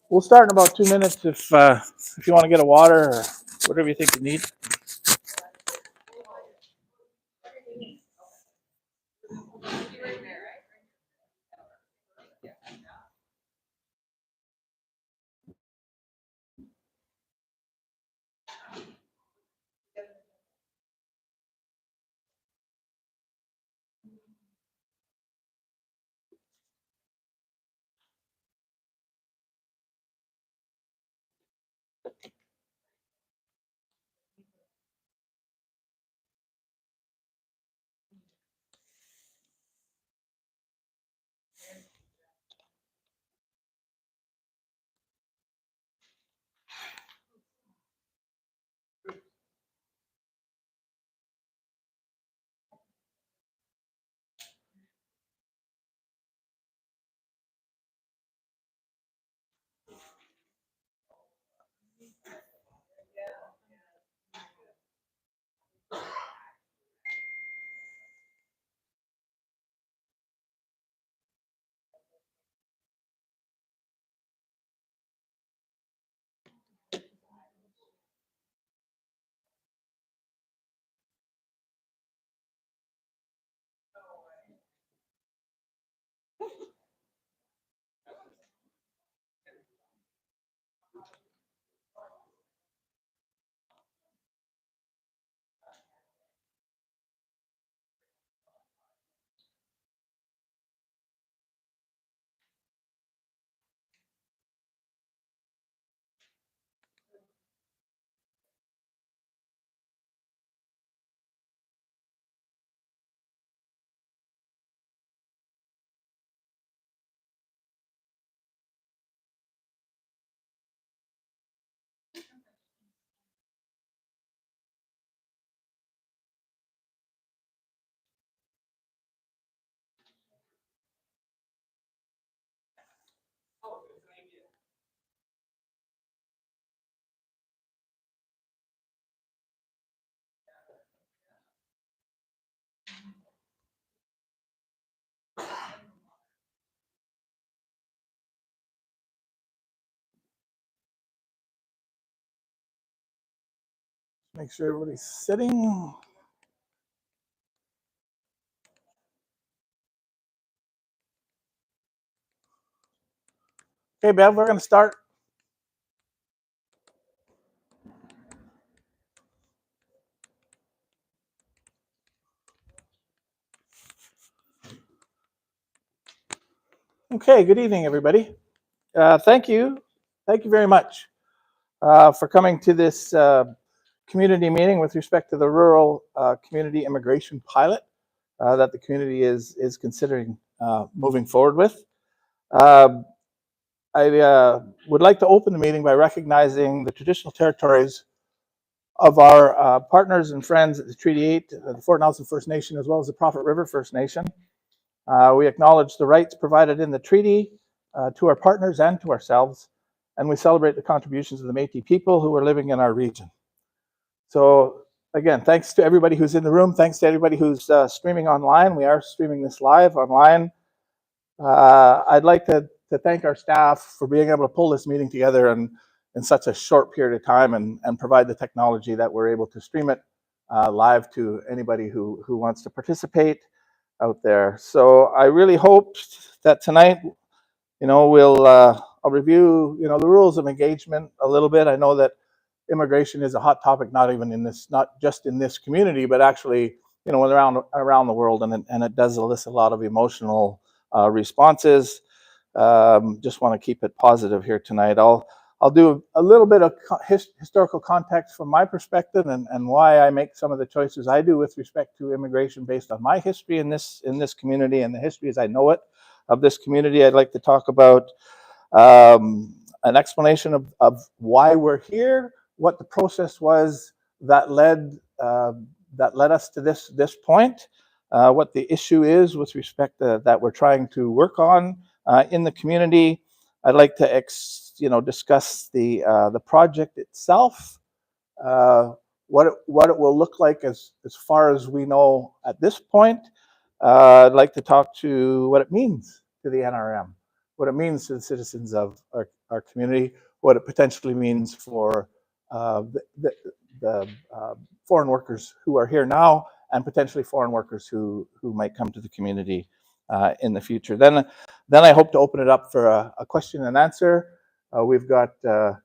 We'll start in about 2 minutes if you want to get a water or whatever you think you need. Make sure everybody's sitting. Okay, Bev, we're going to start. Okay, good evening, everybody. Thank you very much for coming to this community meeting with respect to the rural community immigration pilot that the community is considering moving forward with. I would like to open the meeting by recognizing the traditional territories of our partners and friends at the Treaty 8, the Fort Nelson First Nation, as well as the Prophet River First Nation. We acknowledge the rights provided in the treaty to our partners and to ourselves, and we celebrate the contributions of the Métis people who are living in our region. So again, thanks to everybody who's in the room. Thanks to everybody who's streaming online. We are streaming this live online. I'd like to thank our staff for being able to pull this meeting together in such a short period of time and provide the technology that we're able to stream it live to anybody who wants to participate out there. So I really hope that tonight, I'll review, the rules of engagement a little bit. I know that immigration is a hot topic, not just in this community, but actually, around the world, and it does elicit a lot of emotional responses. Just want to keep it positive here tonight. I'll do a little bit of historical context from my perspective and why I make some of the choices I do with respect to immigration based on my history in this community and the history as I know it of this community. I'd like to talk about an explanation of why we're here, what the process was that led us to this point, what the issue is with respect to that we're trying to work on in the community. I'd like to discuss the project itself, what it will look like as far as we know at this point. I'd like to talk to what it means to the NRRM, what it means to the citizens of our community, what it potentially means for the foreign workers who are here now and potentially foreign workers who might come to the community in the future. Then I hope to open it up for a question and answer. We've got a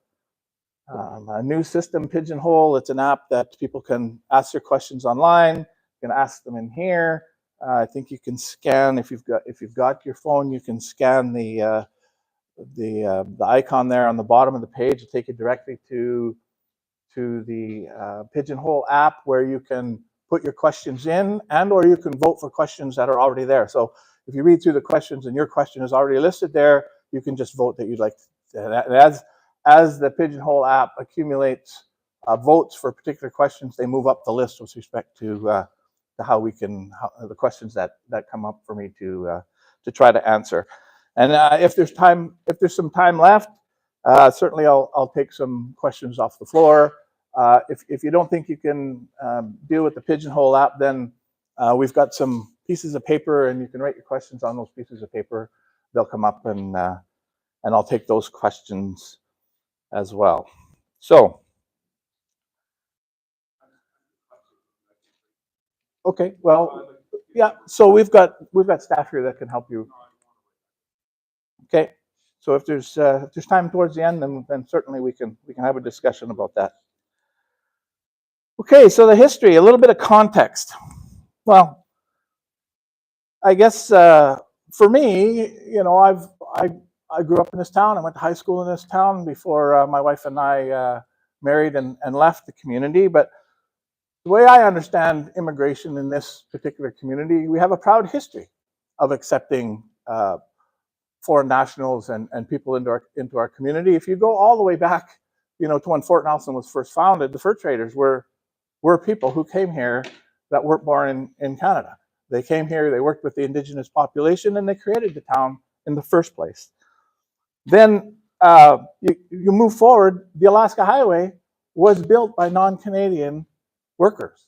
new system, Pigeonhole. It's an app that people can ask their questions online. You can ask them in here. I think you can scan if you've got your phone. You can scan the icon there on the bottom of the page to take you directly to the Pigeonhole app, where you can put your questions in, or you can vote for questions that are already there. So if you read through the questions and your question is already listed there, you can just vote that you'd like to. As the Pigeonhole app accumulates votes for particular questions, they move up the list with respect to the questions that come up for me to try to answer. And if there's some time left, certainly I'll take some questions off the floor. If you don't think you can deal with the Pigeonhole app, then we've got some pieces of paper, and you can write your questions on those pieces of paper. They'll come up, and I'll take those questions as well. So, okay, well, yeah. So we've got staff here that can help you. Okay. So if there's time towards the end, then certainly we can have a discussion about that. Okay, so the history, a little bit of context. Well, I guess for me, I grew up in this town. I went to high school in this town before my wife and I married and left the community. But the way I understand immigration in this particular community, we have a proud history of accepting foreign nationals and people into our community. If you go all the way back, to when Fort Nelson was first founded, the fur traders were people who came here that weren't born in Canada. They came here, they worked with the indigenous population, and they created the town in the first place. Then you move forward, the Alaska Highway was built by non-Canadian workers.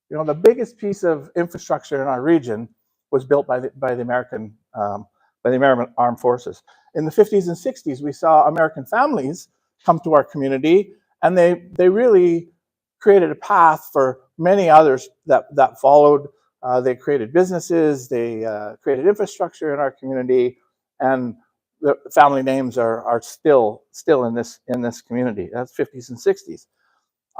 The biggest piece of infrastructure in our region was built by the American Armed Forces. In the 50s and 60s, we saw American families come to our community, and they really created a path for many others that followed. They created businesses, they created infrastructure in our community, and the family names are still in this community. That's 50s and 60s.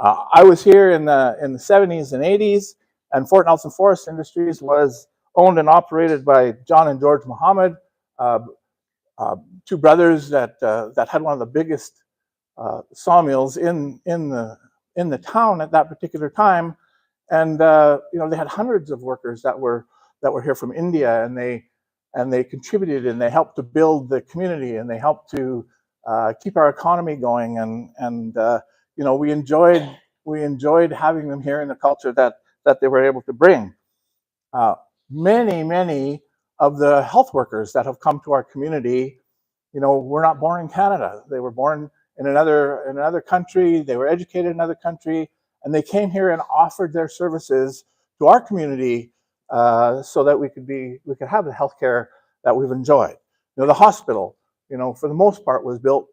I was here in the 70s and 80s, and Fort Nelson Forest Industries was owned and operated by John and George Muhammad, uh, two brothers that had one of the biggest sawmills in the town at that particular time. And they had hundreds of workers that were here from India, and they contributed, and they helped to build the community, and they helped to keep our economy going, and we enjoyed having them here in the culture that they were able to bring. Uh, many of the health workers that have come to our community, were not born in Canada. They were born in another country. They were educated in another country, and they came here and offered their services to our community so that we could have the healthcare that we've enjoyed. The hospital, for the most part, was built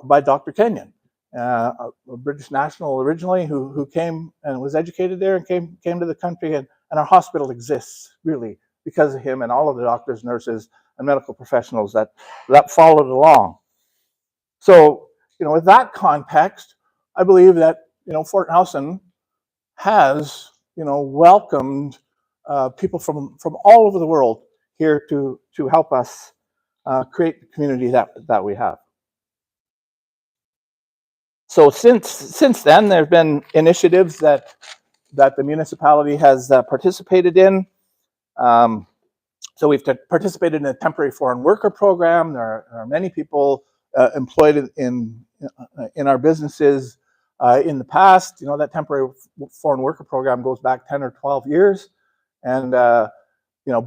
by Dr. Kenyon, a British national originally who came and was educated there and came to the country, and our hospital exists really because of him and all of the doctors, nurses, and medical professionals that followed along. So, with that context, I believe that, Fort Nelson has, welcomed people from all over the world here to help us create the community that we have. So since then, there have been initiatives that the municipality has participated in. So we've participated in a temporary foreign worker program. There are many people employed in our businesses in the past. That temporary foreign worker program goes back 10 or 12 years. And,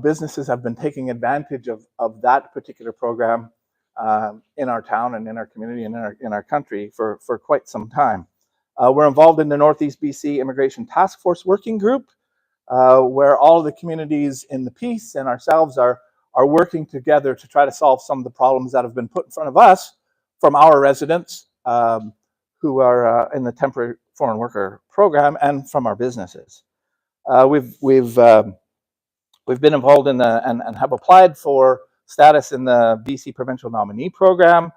businesses have been taking advantage of that particular program in our town and in our community and in our country for quite some time. We're involved in the Northeast BC Immigration Task Force Working Group, where all of the communities in the piece and ourselves are working together to try to solve some of the problems that have been put in front of us from our residents who are in the temporary foreign worker program, and from our businesses. We've been involved in and have applied for status in the BC Provincial Nominee Program,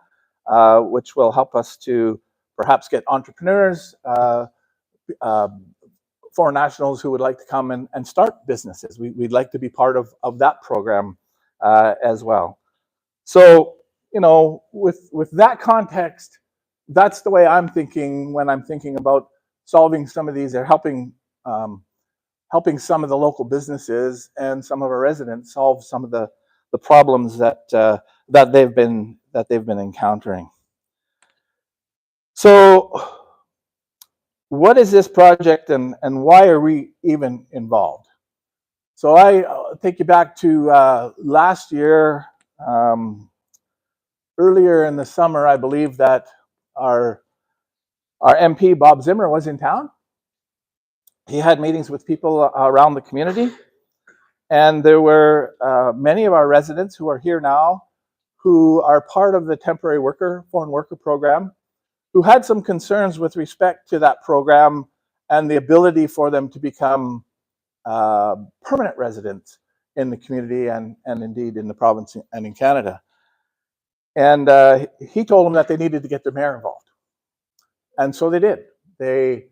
which will help us to perhaps get entrepreneurs, foreign nationals who would like to come and start businesses. We'd like to be part of that program as well. So, with that context, that's the way I'm thinking when I'm thinking about solving some of these, or helping some of the local businesses and some of our residents solve some of the problems that they've been encountering. So, what is this project, and why are we even involved? So I'll take you back to last year. Earlier in the summer, I believe that our MP, Bob Zimmer, was in town. He had meetings with people around the community, and there were many of our residents who are here now who are part of the temporary foreign worker program, who had some concerns with respect to that program and the ability for them to become permanent residents in the community and indeed in the province and in Canada. And he told them that they needed to get their mayor involved, and so they did. They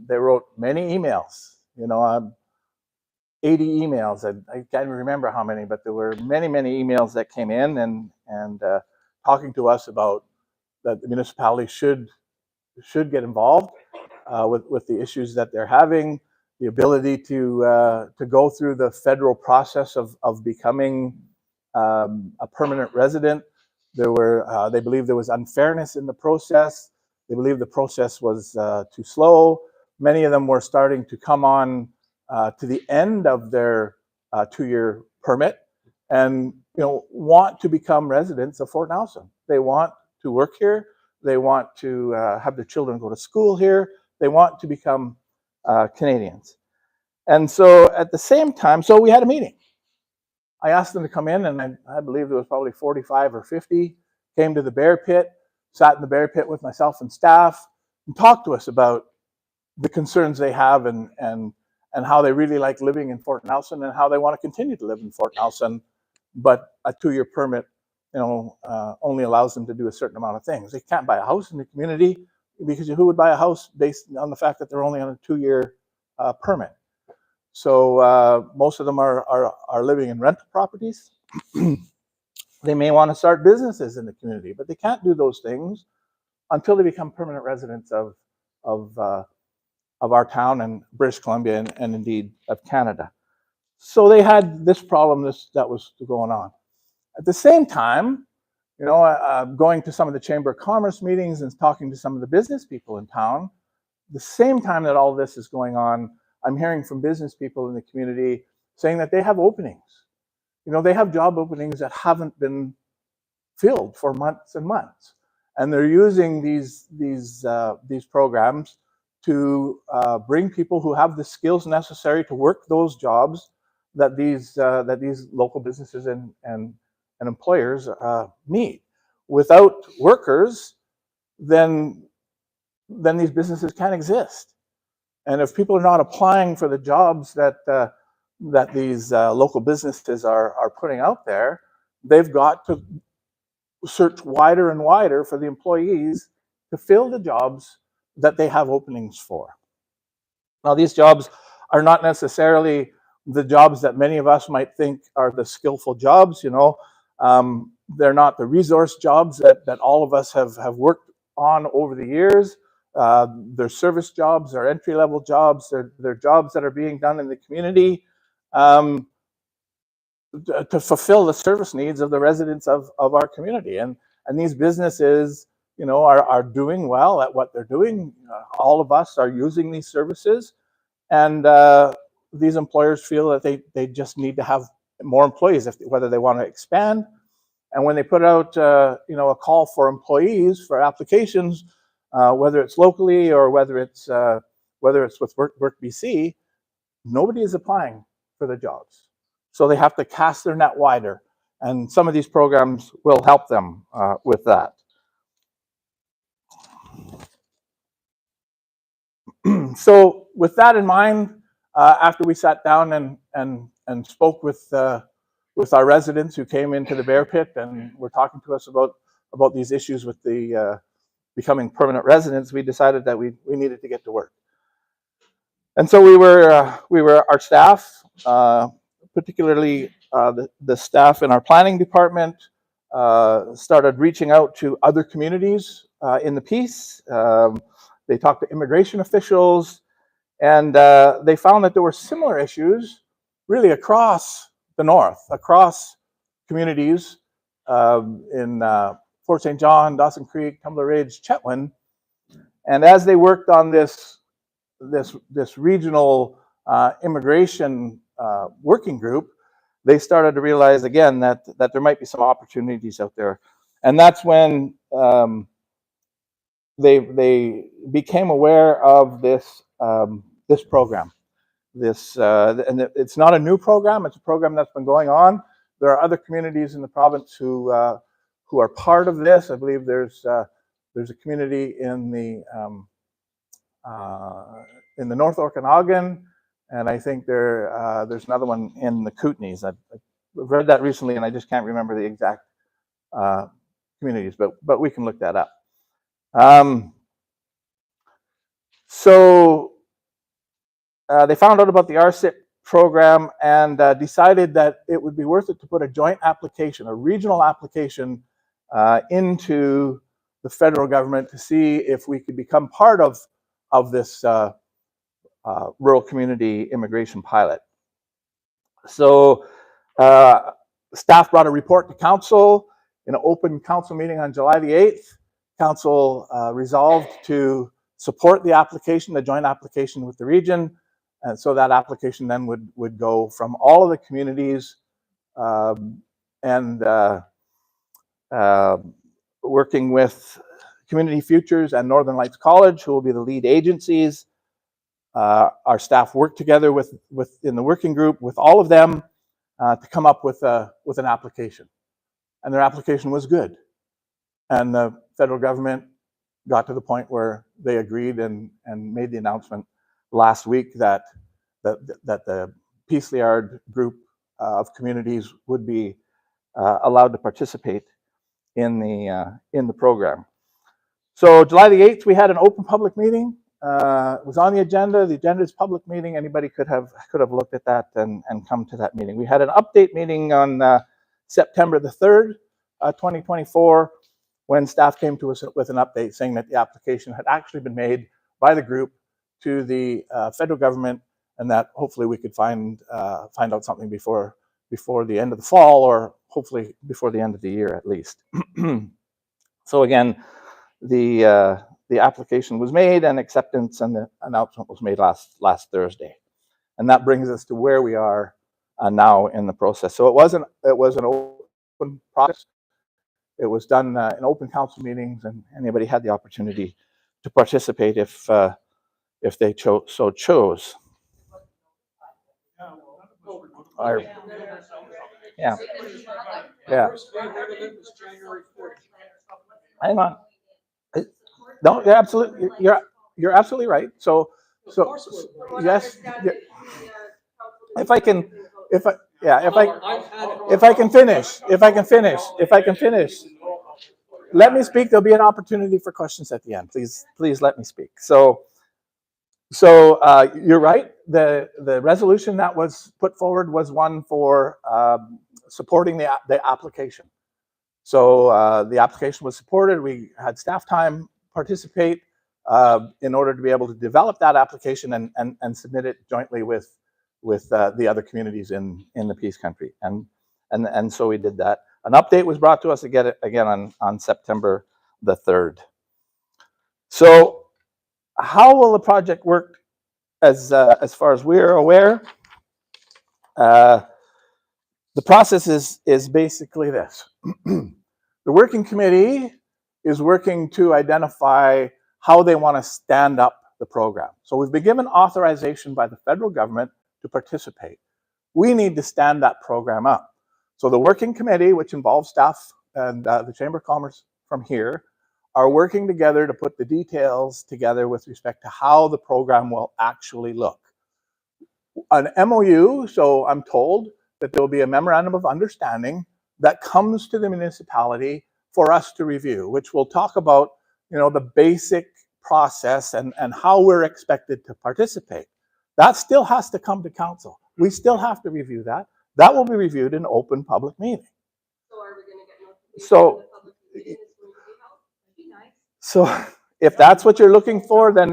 wrote many emails. 80 emails. I can't even remember how many, but there were many emails that came in and talking to us about that the municipality should get involved with the issues that they're having, the ability to go through the federal process of becoming a permanent resident. They believe there was unfairness in the process. They believe the process was too slow. Many of them were starting to come on to the end of their 2-year permit, and want to become residents of Fort Nelson. They want to work here. They want to have their children go to school here. They want to become Canadians. And so at the same time, so we had a meeting. I asked them to come in, and I believe there was probably 45 or 50, came to the bear pit, sat in the bear pit with myself and staff, and talk to us about the concerns they have and how they really like living in Fort Nelson and how they want to continue to live in Fort Nelson, but a 2-year permit, only allows them to do a certain amount of things. They can't buy a house in the community because who would buy a house based on the fact that they're only on a 2-year permit? So most of them are living in rental properties. They may want to start businesses in the community, but they can't do those things until they become permanent residents of our town and British Columbia and indeed of Canada. So they had this problem that was going on. At the same time, going to some of the Chamber of Commerce meetings and talking to some of the business people in town, the same time that all this is going on, I'm hearing from business people in the community saying that they have openings. They have job openings that haven't been filled for months and months, and they're using these programs to bring people who have the skills necessary to work those jobs that these local businesses and employers need. Without workers, then these businesses can't exist. And if people are not applying for the jobs that these local businesses are putting out there, they've got to search wider and wider for the employees to fill the jobs that they have openings for. Now, these jobs are not necessarily the jobs that many of us might think are the skillful jobs. They're not the resource jobs that all of us have worked on over the years. They're service jobs, they're entry-level jobs, they're jobs that are being done in the community to fulfill the service needs of the residents of our community. And these businesses, are doing well at what they're doing. All of us are using these services, and these employers feel that they just need to have more employees, whether they want to expand. And when they put out a call for employees for applications, whether it's locally or whether it's with Work BC, nobody is applying for the jobs. So they have to cast their net wider, and some of these programs will help them with that. So with that in mind, after we sat down and spoke with our residents who came into the Bear Pit and were talking to us about these issues with the becoming permanent residents, we decided that we needed to get to work. And so we were our staff, particularly the staff in our planning department, started reaching out to other communities in the piece. They talked to immigration officials, and they found that there were similar issues really across the north, across communities in Fort St. John, Dawson Creek, Tumbler Ridge, Chetwynd. And as they worked on this regional immigration working group, they started to realize again that there might be some opportunities out there. And that's when they became aware of this program. And it's not a new program, it's a program that's been going on. There are other communities in the province who are part of this. I believe there's a community in the North Okanagan, and I think there's another one in the Kootenays. I've read that recently, and I just can't remember the exact communities, but we can look that up. So they found out about the RCIP program and decided that it would be worth it to put a joint application, a regional application, into the federal government to see if we could become part of this rural community immigration pilot. So staff brought a report to council in an open council meeting on July the 8th. Council resolved to support the application, the joint application with the region. And so that application then would go from all of the communities and working with Community Futures and Northern Lights College, who will be the lead agencies. Our staff worked together in the working group with all of them to come up with an application. And their application was good. And the federal government got to the point where they agreed and made the announcement last week that the Peace Liard group of communities would be allowed to participate in the program. So July the 8th, we had an open public meeting. It was on the agenda. The agenda is public meeting. Anybody could have looked at that and come to that meeting. We had an update meeting on September the 3rd, 2024, when staff came to us with an update saying that the application had actually been made by the group to the federal government, and that hopefully we could find out something before the end of the fall, or hopefully before the end of the year at least. So again, the application was made and acceptance and the announcement was made last Thursday, and that brings us to where we are now in the process. So it was an open process. It was done in open council meetings, and anybody had the opportunity to participate if they so chose. Yeah. Hang on. No, you're absolutely right. So yes. If I can finish. Let me speak. There'll be an opportunity for questions at the end. Please let me speak. So you're right. The resolution that was put forward was one for supporting the application. So the application was supported. We had staff time participate in order to be able to develop that application and submit it jointly with the other communities in the Peace Country. And so we did that. An update was brought to us again on September the 3rd. So how will the project work as far as we're aware? The process is basically this. The working committee is working to identify how they want to stand up the program. So we've been given authorization by the federal government to participate. We need to stand that program up. So the working committee, which involves staff and the Chamber of Commerce from here, are working together to put the details together with respect to how the program will actually look. An MOU, so I'm told that there will be a memorandum of understanding that comes to the municipality for us to review, which will talk about, the basic process and how we're expected to participate. That still has to come to council. We still have to review that. That will be reviewed in open public meeting. So are we going to get notification? So if that's what you're looking for, then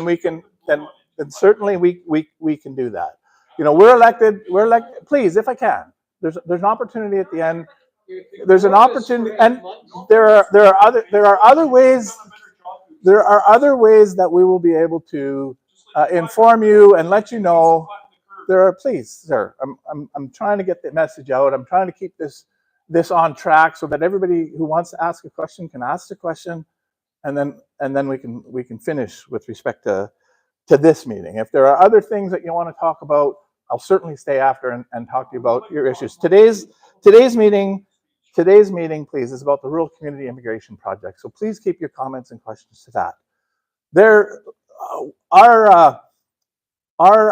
we can then certainly we can do that. We're elected. Please, if I can, there's an opportunity at the end. There's an opportunity, and there are other ways. There are other ways that we will be able to inform you and let you know. Please, sir. I'm trying to get the message out. I'm trying to keep this on track so that everybody who wants to ask a question can ask the question, and then we can finish with respect to this meeting. If there are other things that you want to talk about, I'll certainly stay after and talk to you about your issues. Today's meeting, please, is about the Rural Community Immigration Project. So please keep your comments and questions to that. Our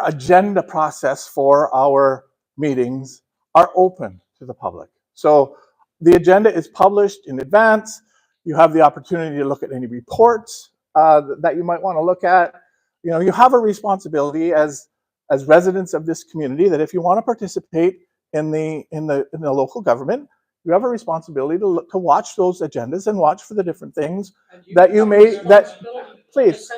agenda process for our meetings are open to the public. So the agenda is published in advance. You have the opportunity to look at any reports that you might want to look at. You have a responsibility as residents of this community that if you want to participate in the local government, you have a responsibility to watch those agendas and watch for the different things that you may please.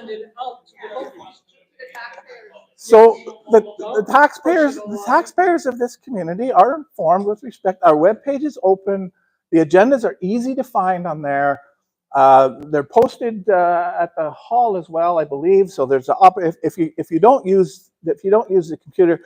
So the taxpayers of this community are informed with respect. Our webpage is open. The agendas are easy to find on there. They're posted at the hall as well, I believe. So there's if you don't use the computer,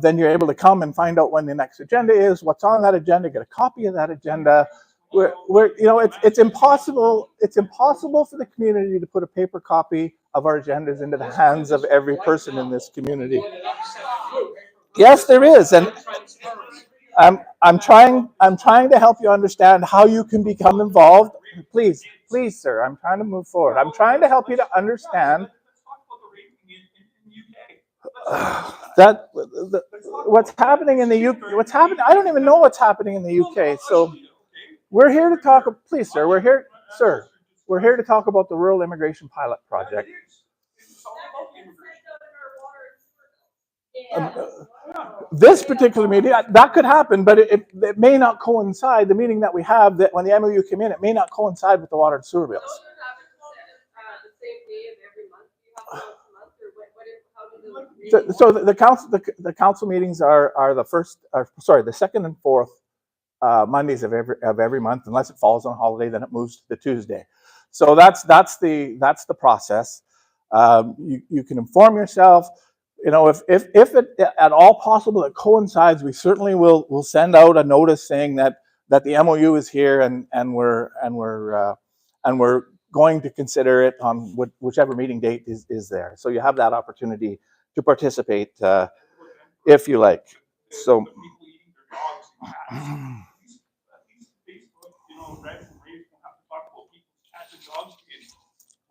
then you're able to come and find out when the next agenda is, what's on that agenda, get a copy of that agenda. It's impossible for the community to put a paper copy of our agendas into the hands of every person in this community. Yes, there is, and I'm trying to help you understand how you can become involved. Please, sir, I'm trying to move forward. I'm trying to help you to understand that what's happening in the UK. What's happening? I don't even know what's happening in the UK. So we're here to talk. Please, sir, we're here, sir. We're here to talk about the rural immigration pilot project. This particular meeting, that could happen, but it may not coincide. The meeting that we have, that when the MOU came in, it may not coincide with the water and sewer bills. So the council meetings are the second and fourth Mondays of every month, unless it falls on a holiday, then it moves to the Tuesday. So that's the process. You can inform yourself. You know, if it at all possible it coincides, we certainly will send out a notice saying that the MOU is here and we're going to consider it on whichever meeting date is there. So you have that opportunity to participate if you like. So.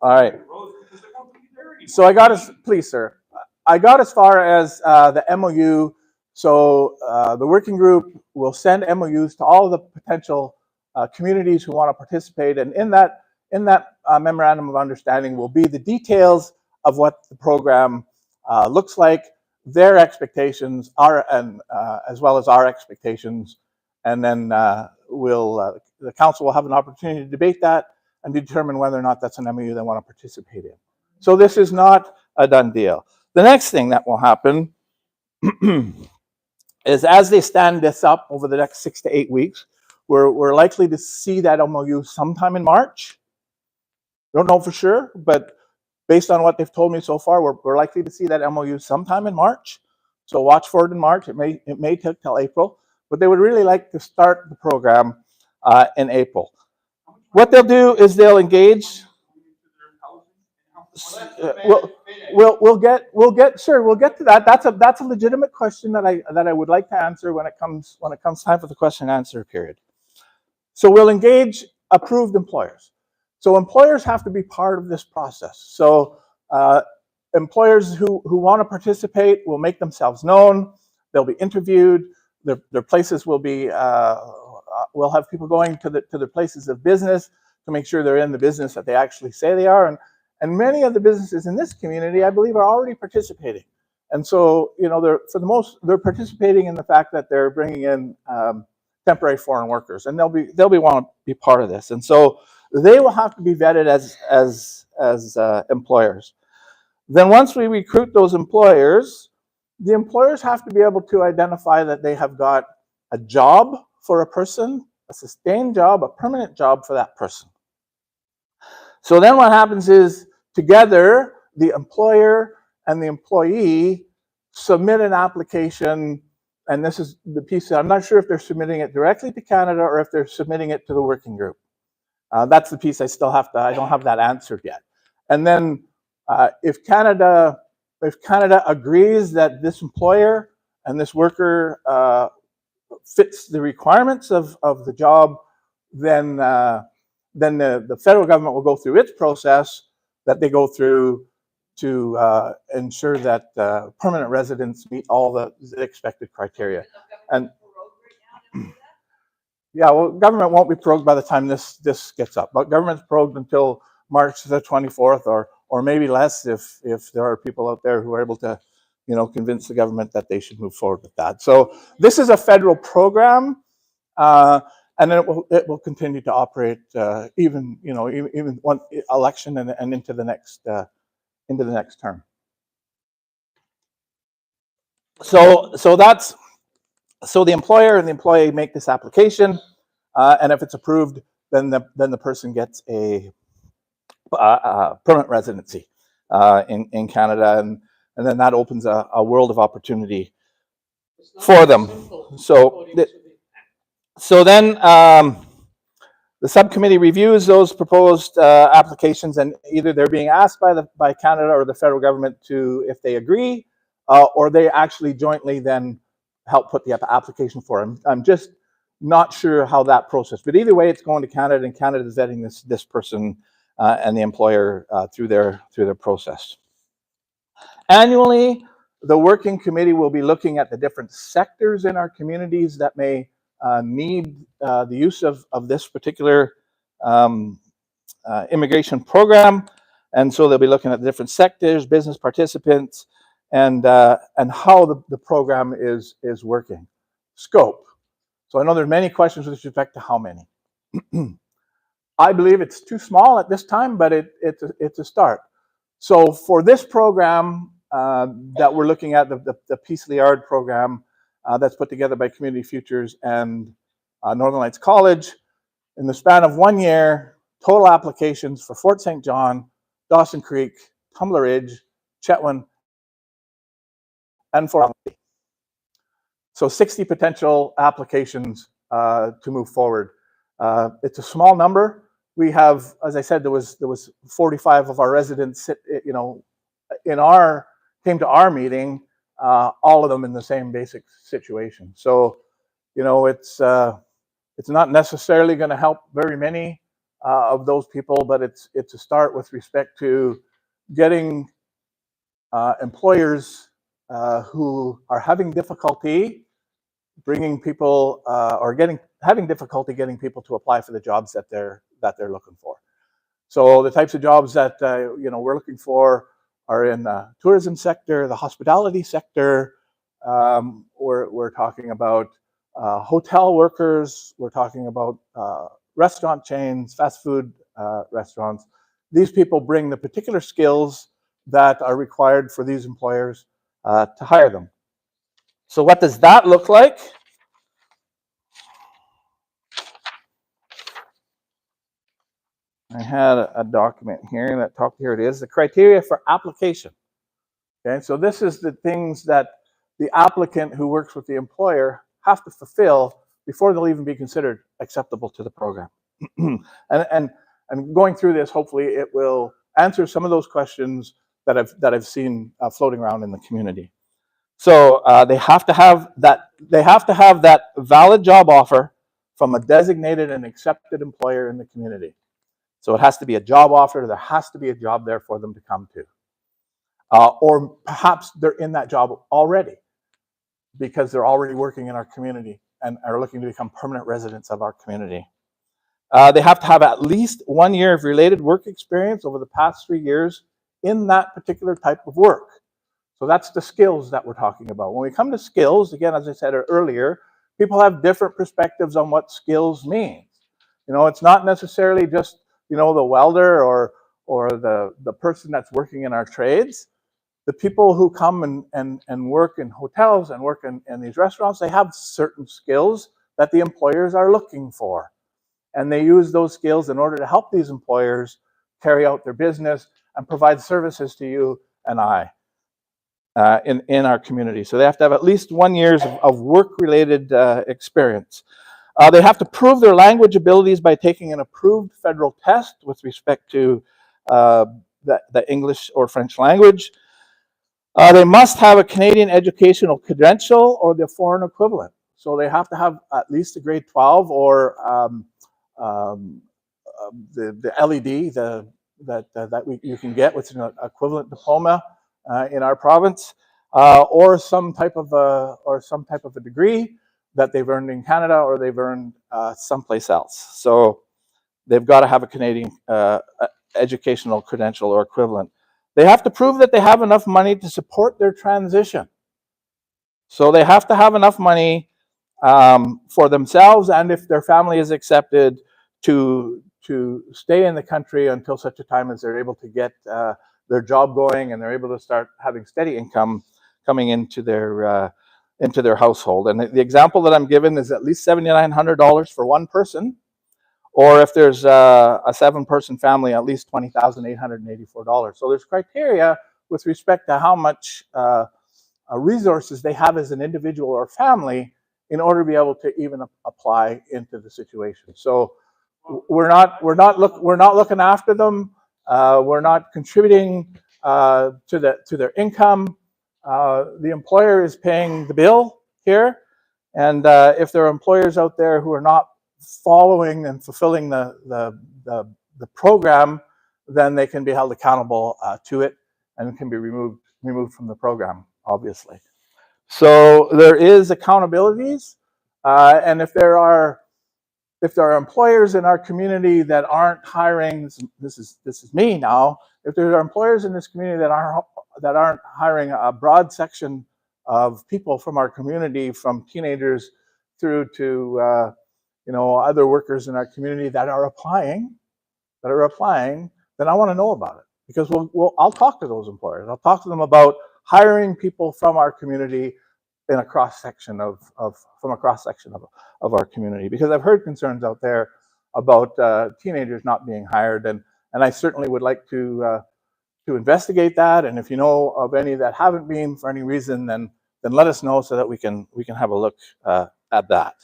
All right. So I got as, please, sir. I got as far as the MOU. So the working group will send MOUs to all of the potential communities who want to participate, and in that memorandum of understanding will be the details of what the program looks like, their expectations, as well as our expectations, and then the council will have an opportunity to debate that and determine whether or not that's an MOU they want to participate in. So this is not a done deal. The next thing that will happen is, as they stand this up over the next 6 to 8 weeks, we're likely to see that MOU sometime in March. Don't know for sure, but based on what they've told me so far, we're likely to see that MOU sometime in March. So watch for it in March. It may take till April, but they would really like to start the program in April. What they'll do is they'll engage. We'll get to that. That's a legitimate question that I would like to answer when it comes time for the question and answer period. So we'll engage approved employers. So employers have to be part of this process. So employers who want to participate will make themselves known. They'll be interviewed. Their places will be. We'll have people going to their places of business to make sure they're in the business that they actually say they are. And many of the businesses in this community, I believe, are already participating. And so, you know, they're participating in the fact that they're bringing in temporary foreign workers, and they'll want to be part of this. And so they will have to be vetted as employers. Then once we recruit those employers, the employers have to be able to identify that they have got a job for a person, a sustained job, a permanent job for that person. So then what happens is, together, the employer and the employee submit an application, and this is the piece that I'm not sure if they're submitting it directly to Canada or if they're submitting it to the working group. That's the piece I don't have that answered yet. And then if Canada agrees that this employer and this worker fits the requirements of the job, then the federal government will go through its process that they go through to ensure that permanent residents meet all the expected criteria. And yeah, well, government won't be prorogued by the time this gets up, but government's prorogued until March the 24th, or maybe less if there are people out there who are able to, you know, convince the government that they should move forward with that. So this is a federal program, and it will continue to operate even one election and into the next term. So the employer and the employee make this application, and if it's approved, then the person gets a permanent residency in Canada, and then that opens a world of opportunity for them. So then the subcommittee reviews those proposed applications, and either they're being asked by Canada or the federal government to, if they agree, or they actually jointly then help put the application for them. I'm just Not sure how that process, but either way, it's going to Canada, and Canada is vetting this person and the employer through their process. Annually, the working committee will be looking at the different sectors in our communities that may need the use of this particular immigration program, and so they'll be looking at the different sectors, business participants, and how the program is working. Scope. So I know there's many questions with respect to how many. I believe it's too small at this time, but it's a start. So for this program that we're looking at, the Peace Liard program that's put together by Community Futures and Northern Lights College, in the span of 1 year, total applications for Fort St. John, Dawson Creek, Tumbler Ridge, Chetwynd, and Fort. So 60 potential applications to move forward. It's a small number. We have, as I said, there was 45 of our residents, came to our meeting, all of them in the same basic situation. So, it's not necessarily going to help very many of those people, but it's a start with respect to getting employers who are having difficulty bringing people or having difficulty getting people to apply for the jobs that they're looking for. So the types of jobs that we're looking for are in the tourism sector, the hospitality sector. We're talking about hotel workers. We're talking about restaurant chains, fast food restaurants. These people bring the particular skills that are required for these employers to hire them. So what does that look like? I had a document here that here it is, the criteria for application. Okay, so this is the things that the applicant who works with the employer have to fulfill before they'll even be considered acceptable to the program. and going through this, hopefully it will answer some of those questions that I've seen floating around in the community. So they have to have that valid job offer from a designated and accepted employer in the community. So it has to be a job offer. There has to be a job there for them to come to. Or perhaps they're in that job already because they're already working in our community and are looking to become permanent residents of our community. They have to have at least 1 year of related work experience over the past 3 years in that particular type of work. So that's the skills that we're talking about. When we come to skills, again, as I said earlier, people have different perspectives on what skills means. It's not necessarily just the welder or the person that's working in our trades. The people who come and work in hotels and work in these restaurants, they have certain skills that the employers are looking for. And they use those skills in order to help these employers carry out their business and provide services to you and I in our community. So they have to have at least 1 year of work-related experience. They have to prove their language abilities by taking an approved federal test with respect to the English or French language. They must have a Canadian educational credential or the foreign equivalent. So they have to have at least a grade 12 or the LED that you can get, which is an equivalent diploma in our province, or some type of a degree that they've earned in Canada or they've earned someplace else. So they've got to have a Canadian educational credential or equivalent. They have to prove that they have enough money to support their transition. So they have to have enough money for themselves, and if their family is accepted, to stay in the country until such a time as they're able to get their job going and they're able to start having steady income coming into their household. And the example that I'm given is at least $7,900 for one person, or if there's a 7-person family, at least $20,884. So there's criteria with respect to how much resources they have as an individual or family in order to be able to even apply into the situation. So we're not looking after them. We're not contributing to their income. The employer is paying the bill here, And if there are employers out there who are not following and fulfilling the program, then they can be held accountable to it and can be removed from the program, obviously. So there is accountabilities, and if there are employers in our community that aren't hiring, this is me now. If there are employers in this community that aren't hiring a broad section of people from our community, from teenagers through to other workers in our community that are applying, then I want to know about it, because I'll talk to those employers. I'll talk to them about hiring people from our community in a cross section of our community, because I've heard concerns out there about teenagers not being hired, and I certainly would like to investigate that. And if you know of any that haven't been for any reason, then let us know so that we can have a look at that.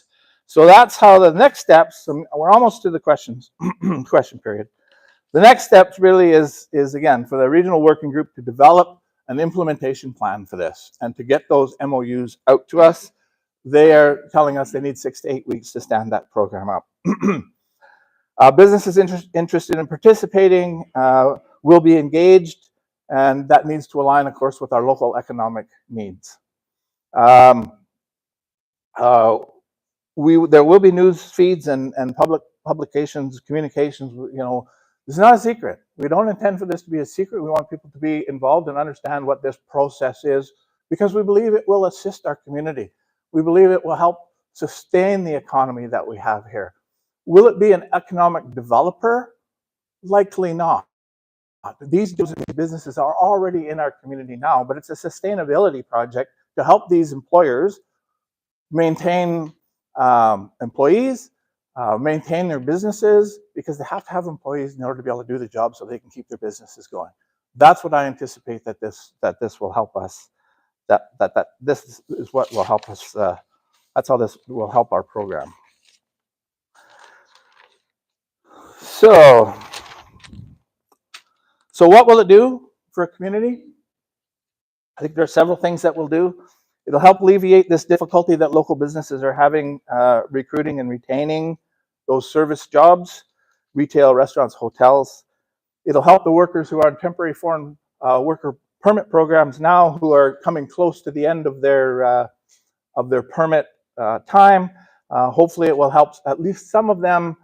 So that's how the next steps. We're almost to the questions question period. The next steps really is again for the regional working group to develop an implementation plan for this and to get those MOUs out to us. They are telling us they need 6 to 8 weeks to stand that program up. Businesses interested in participating will be engaged, and that needs to align, of course, with our local economic needs. There will be news feeds and publications, communications. It's not a secret. We don't intend for this to be a secret. We want people to be involved and understand what this process is, because we believe it will assist our community. We believe it will help sustain the economy that we have here. Will it be an economic developer? Likely not. These businesses are already in our community now, but it's a sustainability project to help these employers maintain employees, maintain their businesses, because they have to have employees in order to be able to do the job so they can keep their businesses going. That's what I anticipate that this will help us. That this is what will help us. That's how this will help our program. So what will it do for a community? I think there are several things that we'll do. It'll help alleviate this difficulty that local businesses are having recruiting and retaining those service jobs, retail, restaurants, hotels. It'll help the workers who are on temporary foreign worker permit programs now, who are coming close to the end of their permit time. Hopefully it will help at least some of them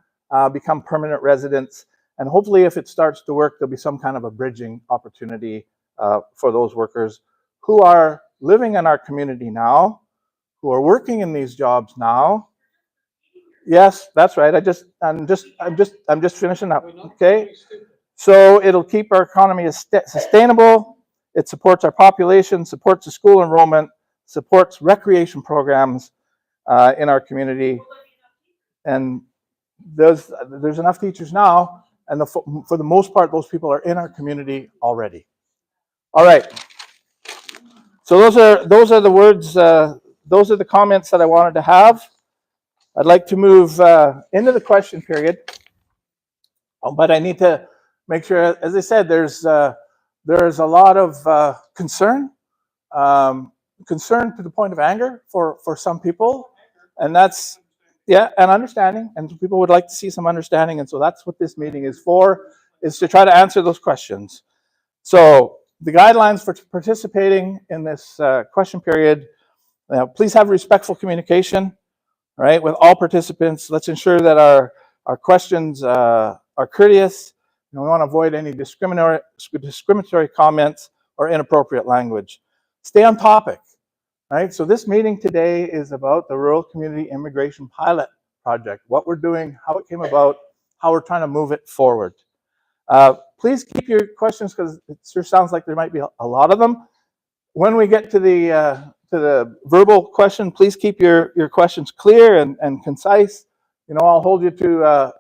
become permanent residents. And hopefully if it starts to work, there'll be some kind of a bridging opportunity for those workers who are living in our community now, who are working in these jobs now. Yes, that's right. I'm just finishing up. Okay. So it'll keep our economy sustainable. It supports our population, supports the school enrollment, supports recreation programs in our community. And there's enough teachers now, and for the most part, those people are in our community already. All right. So those are the words. Those are the comments that I wanted to have. I'd like to move into the question period, but I need to make sure, as I said, there's a lot of concern to the point of anger for some people, and that's and understanding, and people would like to see some understanding, and so that's what this meeting is for, is to try to answer those questions. So the guidelines for participating in this question period: please have respectful communication, right, with all participants. Let's ensure that our questions are courteous. We want to avoid any discriminatory comments or inappropriate language. Stay on topic, right? So this meeting today is about the Rural Community Immigration Pilot Project, what we're doing, how it came about, how we're trying to move it forward. Please keep your questions, because it sure sounds like there might be a lot of them. When we get to the verbal question, please keep your questions clear and concise. I'll hold you to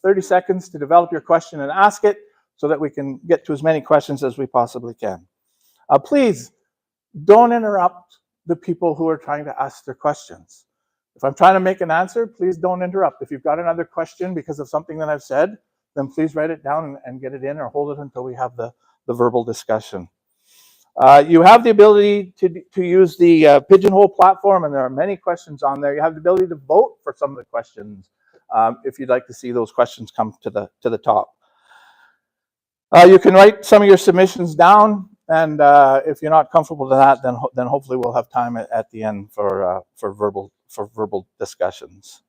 30 seconds to develop your question and ask it, so that we can get to as many questions as we possibly can. Please don't interrupt the people who are trying to ask their questions. If I'm trying to make an answer, please don't interrupt. If you've got another question because of something that I've said, then please write it down and get it in, or hold it until we have the verbal discussion. You have the ability to use the Pigeonhole platform, and there are many questions on there. You have the ability to vote for some of the questions if you'd like to see those questions come to the top. You can write some of your submissions down, and if you're not comfortable with that, then hopefully we'll have time at the end for verbal discussions.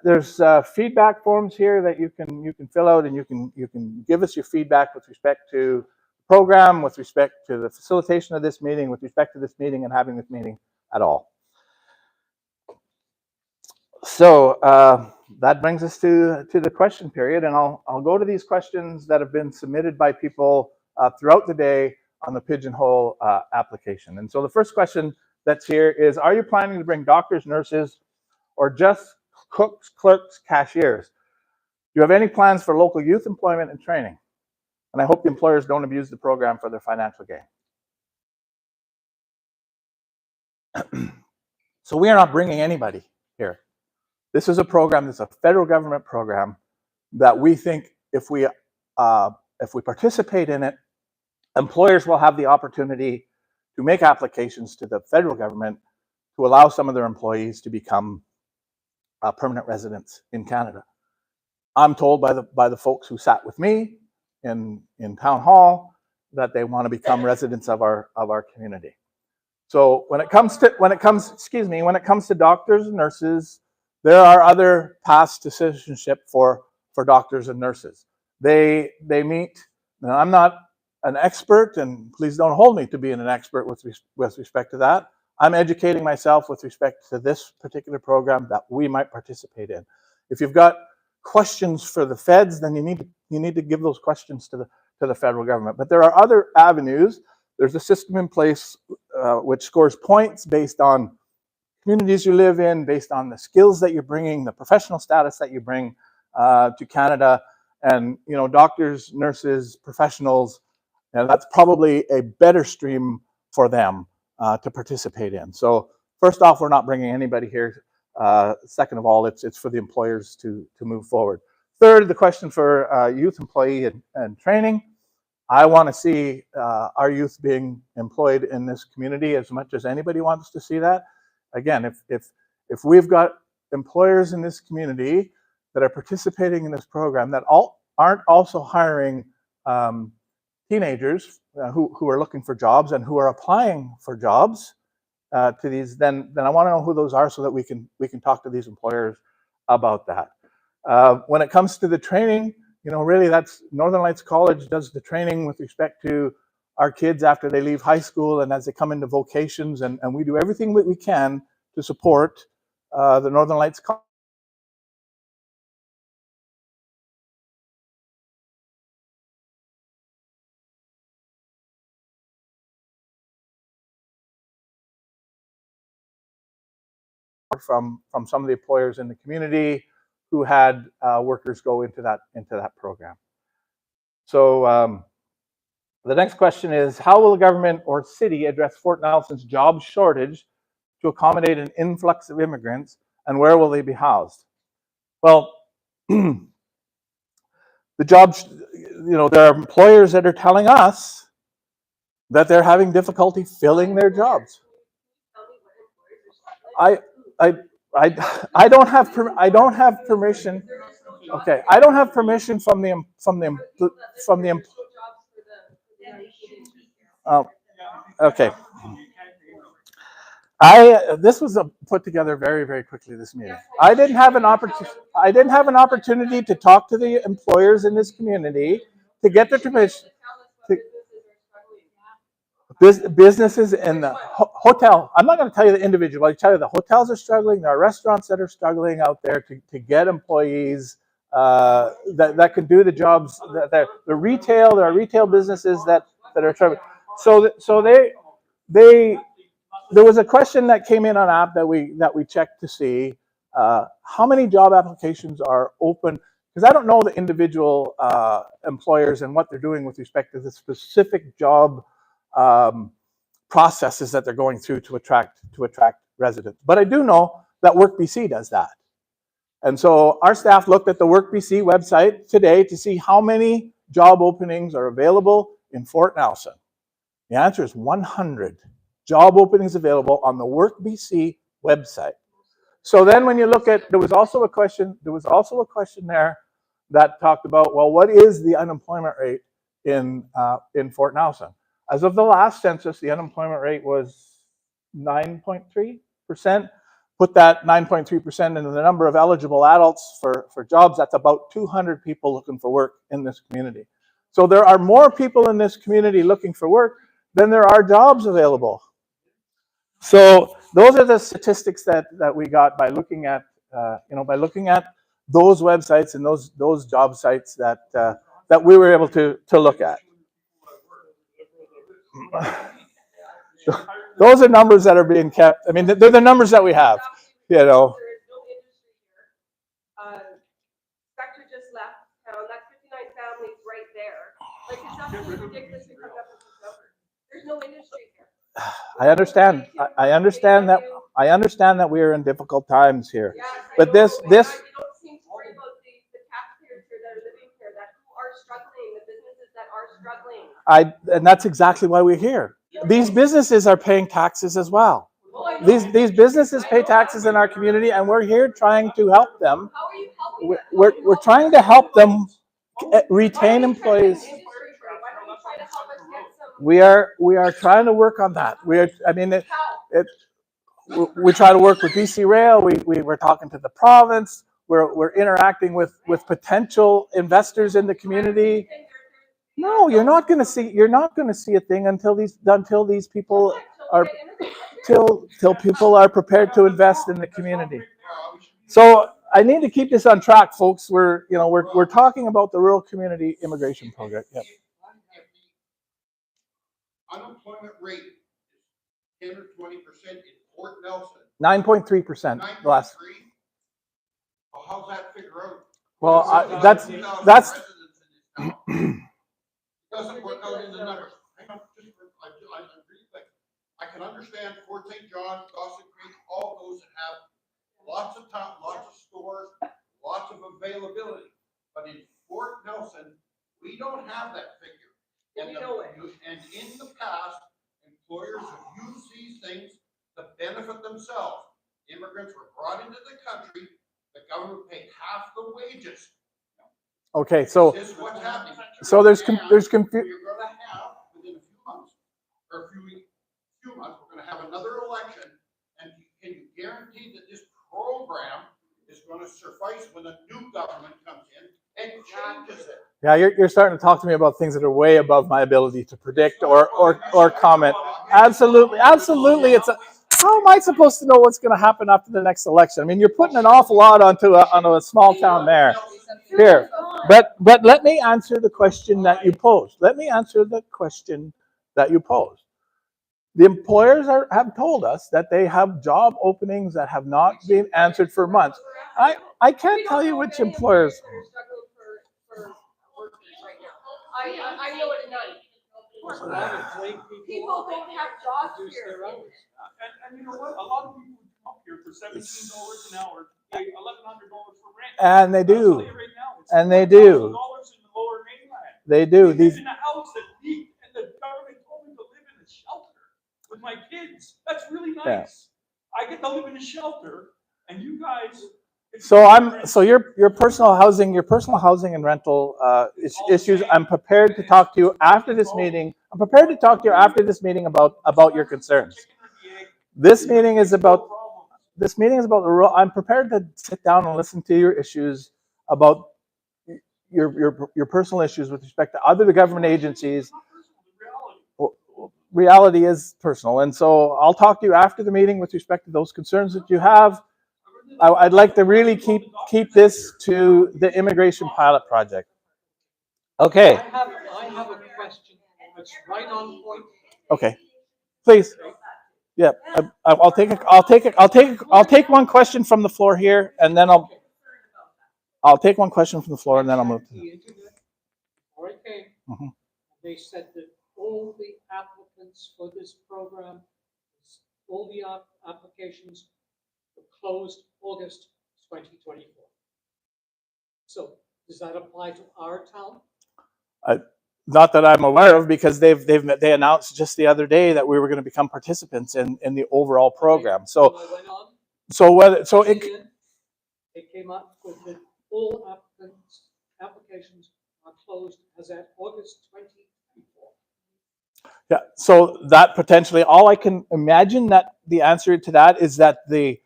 There's feedback forms here that you can fill out, and you can give us your feedback with respect to the program, with respect to the facilitation of this meeting, with respect to this meeting and having this meeting at all. So that brings us to the question period, and I'll go to these questions that have been submitted by people throughout the day on the Pigeonhole application. And so the first question that's here is, are you planning to bring doctors, nurses, or just cooks, clerks, cashiers? Do you have any plans for local youth employment and training? And I hope the employers don't abuse the program for their financial gain. So we are not bringing anybody here. This is a program that's a federal government program that we think if we participate in it, employers will have the opportunity to make applications to the federal government to allow some of their employees to become permanent residents in Canada. I'm told by the folks who sat with me in town hall that they want to become residents of our community. So when it comes to doctors and nurses, there are other paths to citizenship for doctors and nurses. They meet. Now, I'm not an expert, and please don't hold me to being an expert with respect to that. I'm educating myself with respect to this particular program that we might participate in. If you've got questions for the feds, then you need to give those questions to the federal government. But there are other avenues. There's a system in place which scores points based on communities you live in, based on the skills that you're bringing, the professional status that you bring to Canada, and doctors, nurses, professionals, and that's probably a better stream for them to participate in. So first off, we're not bringing anybody here. Second of all, it's for the employers to move forward. Third, the question for youth employee and training. I want to see our youth being employed in this community as much as anybody wants to see that. Again, if we've got employers in this community that are participating in this program that aren't also hiring teenagers who are looking for jobs and who are applying for jobs to these, then I want to know who those are so that we can talk to these employers about that. When it comes to the training, really that's Northern Lights College does the training with respect to our kids after they leave high school and as they come into vocations, and we do everything that we can to support the Northern Lights College. From some of the employers in the community who had workers go into that program. So the next question is, how will the government or city address Fort Nelson's job shortage to accommodate an influx of immigrants, and where will they be housed? Well, the jobs, there are employers that are telling us that they're having difficulty filling their jobs. I don't have permission. Okay, I don't have permission from the. Okay. This was put together very, very quickly, this meeting. I didn't have an opportunity to talk to the employers in this community to get their permission. Businesses in the hotel. I'm not going to tell you the individual. I'll tell you the hotels are struggling. There are restaurants that are struggling out there to get employees that can do the jobs. There are retail businesses that are struggling. So there was a question that came in on app that we checked to see how many job applications are open, because I don't know the individual employers and what they're doing with respect to the specific job processes that they're going through to attract residents. But I do know that WorkBC does that. And so our staff looked at the WorkBC website today to see how many job openings are available in Fort Nelson. The answer is 100 job openings available on the Work BC website. So then when you look at, there was also a question there that talked about, well, what is the unemployment rate in Fort Nelson? As of the last census, the unemployment rate was 9.3%. Put that 9.3% into the number of eligible adults for jobs, that's about 200 people looking for work in this community. So there are more people in this community looking for work than there are jobs available. So those are the statistics that we got by looking at those websites and those job sites that we were able to look at. Those are numbers that are being kept. I mean, they're the numbers that we have. You know. There is no industry here. Spectre just left town. That's 59 families right there. Like, it's absolutely ridiculous to come up with these numbers. There's no industry here. I understand. I understand that. I understand that we are in difficult times here. Yes, but know, this you don't seem to worry about the taxpayers here that are living here, that who are struggling, the businesses that are struggling. And that's exactly why we're here. These businesses are paying taxes as well. These businesses pay taxes in our community, and we're here trying to help them. How are you helping them? We're trying to help them retain employees. We are trying to work on that. We try to work with BC Rail. We're talking to the province. We're interacting with potential investors in the community. No, you're not going to see a thing until these people are till people are prepared to invest in the community. So I need to keep this on track, folks. We're talking about the Rural Community Immigration Project. Yep. Unemployment rate is 10 or 20% in Fort Nelson. 9.3%. Last. Well, how's that figure out? Well, that's. Doesn't work out in the numbers. I really think I can understand Fort St. John, Dawson Creek, all those that have lots of time, lots of stores, lots of availability. But in Fort Nelson, we don't have that figure. And in the past, employers have used these things to benefit themselves. Immigrants were brought into the country. The government paid half the wages. Okay, so this is what's happening. So there's you're going to have within a few months, or few months, we're going to have another election. And can you guarantee that this program is going to suffice when a new government comes in and changes it? Yeah, you're starting to talk to me about things that are way above my ability to predict or comment. Absolutely. How am I supposed to know what's going to happen after the next election? I mean, you're putting an awful lot onto a small town mayor here. But let me answer the question that you posed. The employers have told us that they have job openings that have not been answered for months. I can't tell you which employers. I know it's none. People don't have jobs here. And you know what? A lot of people would come up here for $17 an hour, pay $1,100 for rent. And they do. Right now, and they do. $1,000 in the Lower Mainland. They do. We live in a house that leaked, and the government told me to live in a shelter with my kids. That's really nice. Yeah. I get to live in a shelter, and you guys. So your personal housing and rental issues. I'm prepared to talk to you after this meeting. About your concerns. This meeting is about the rural. I'm prepared to sit down and listen to your issues about your personal issues with respect to other government agencies. Reality is personal, and so I'll talk to you after the meeting with respect to those concerns that you have. I'd like to really keep this to the immigration pilot project. Okay. I have a question that's right on point. Okay, please. Yeah, I'll take one question from the floor here, and then I'll take one question from the floor, and then I'll move to the internet. Okay. Mm-hmm. They said that all the applicants for this program, all the applications were closed August 2024. So does that apply to our town? Not that I'm aware of, because they announced just the other day that we were going to become participants in the overall program. So I went on, it came up with that all applications are closed as at August 2024. yeah, so that potentially, all I can imagine that the answer to that is that the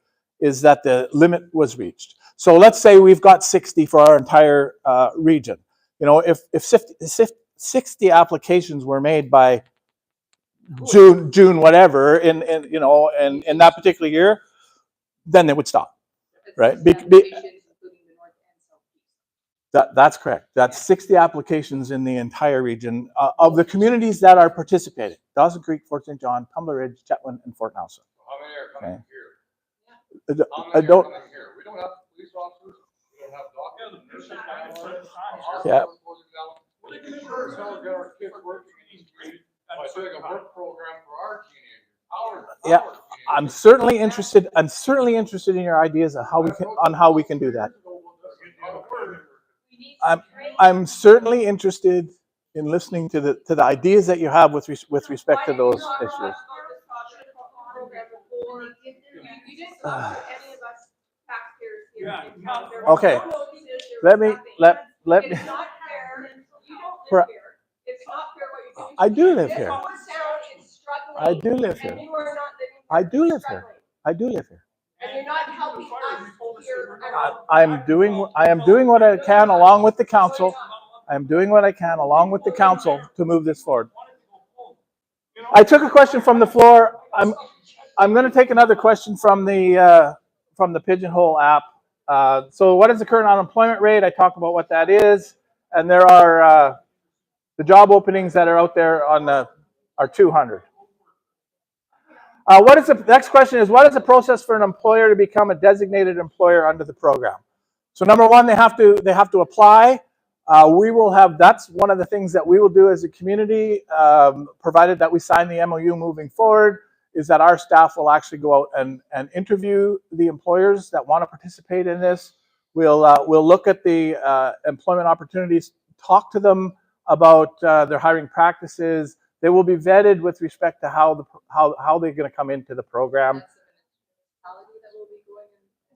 limit was reached. So let's say we've got 60 for our entire region. You know, if 60 applications were made by June whatever in you know in that particular year, then they would stop. Right. That's correct. That's 60 applications in the entire region of the communities that are participating: Dawson Creek, Fort St. John, Tumbler Ridge, Chetwynd, and Fort Nelson. How many are coming here? I don't. Here? We don't have police officers. We don't have doctors. Yeah. Well, they can sure as hell get our kids working in East Green by doing a work program for our teenagers. Yeah, I'm certainly interested. I'm certainly interested in your ideas on how we can do that. I'm certainly interested in listening to the ideas that you have with respect to those issues. Okay, let me. It's not fair. You don't live here. It's not fair what you're doing. I do live here. This whole town is struggling. I do live here. And you are not living here. I do live Struggling. here. I do live here. And you're not helping us here at all. I am doing what I can along with the council. I am doing what I can along with the council to move this forward. I took a question from the floor. I'm going to take another question from the Pigeonhole app. So what is the current unemployment rate? I talked about what that is, and there are the job openings that are out there are 200. What is the next question is, what is the process for an employer to become a designated employer under the program? So number one, they have to apply. We will have, that's one of the things that we will do as a community, provided that we sign the MOU moving forward, is that our staff will actually go out and interview the employers that want to participate in this. We'll look at the employment opportunities, talk to them about their hiring practices. They will be vetted with respect to how they're going to come into the program.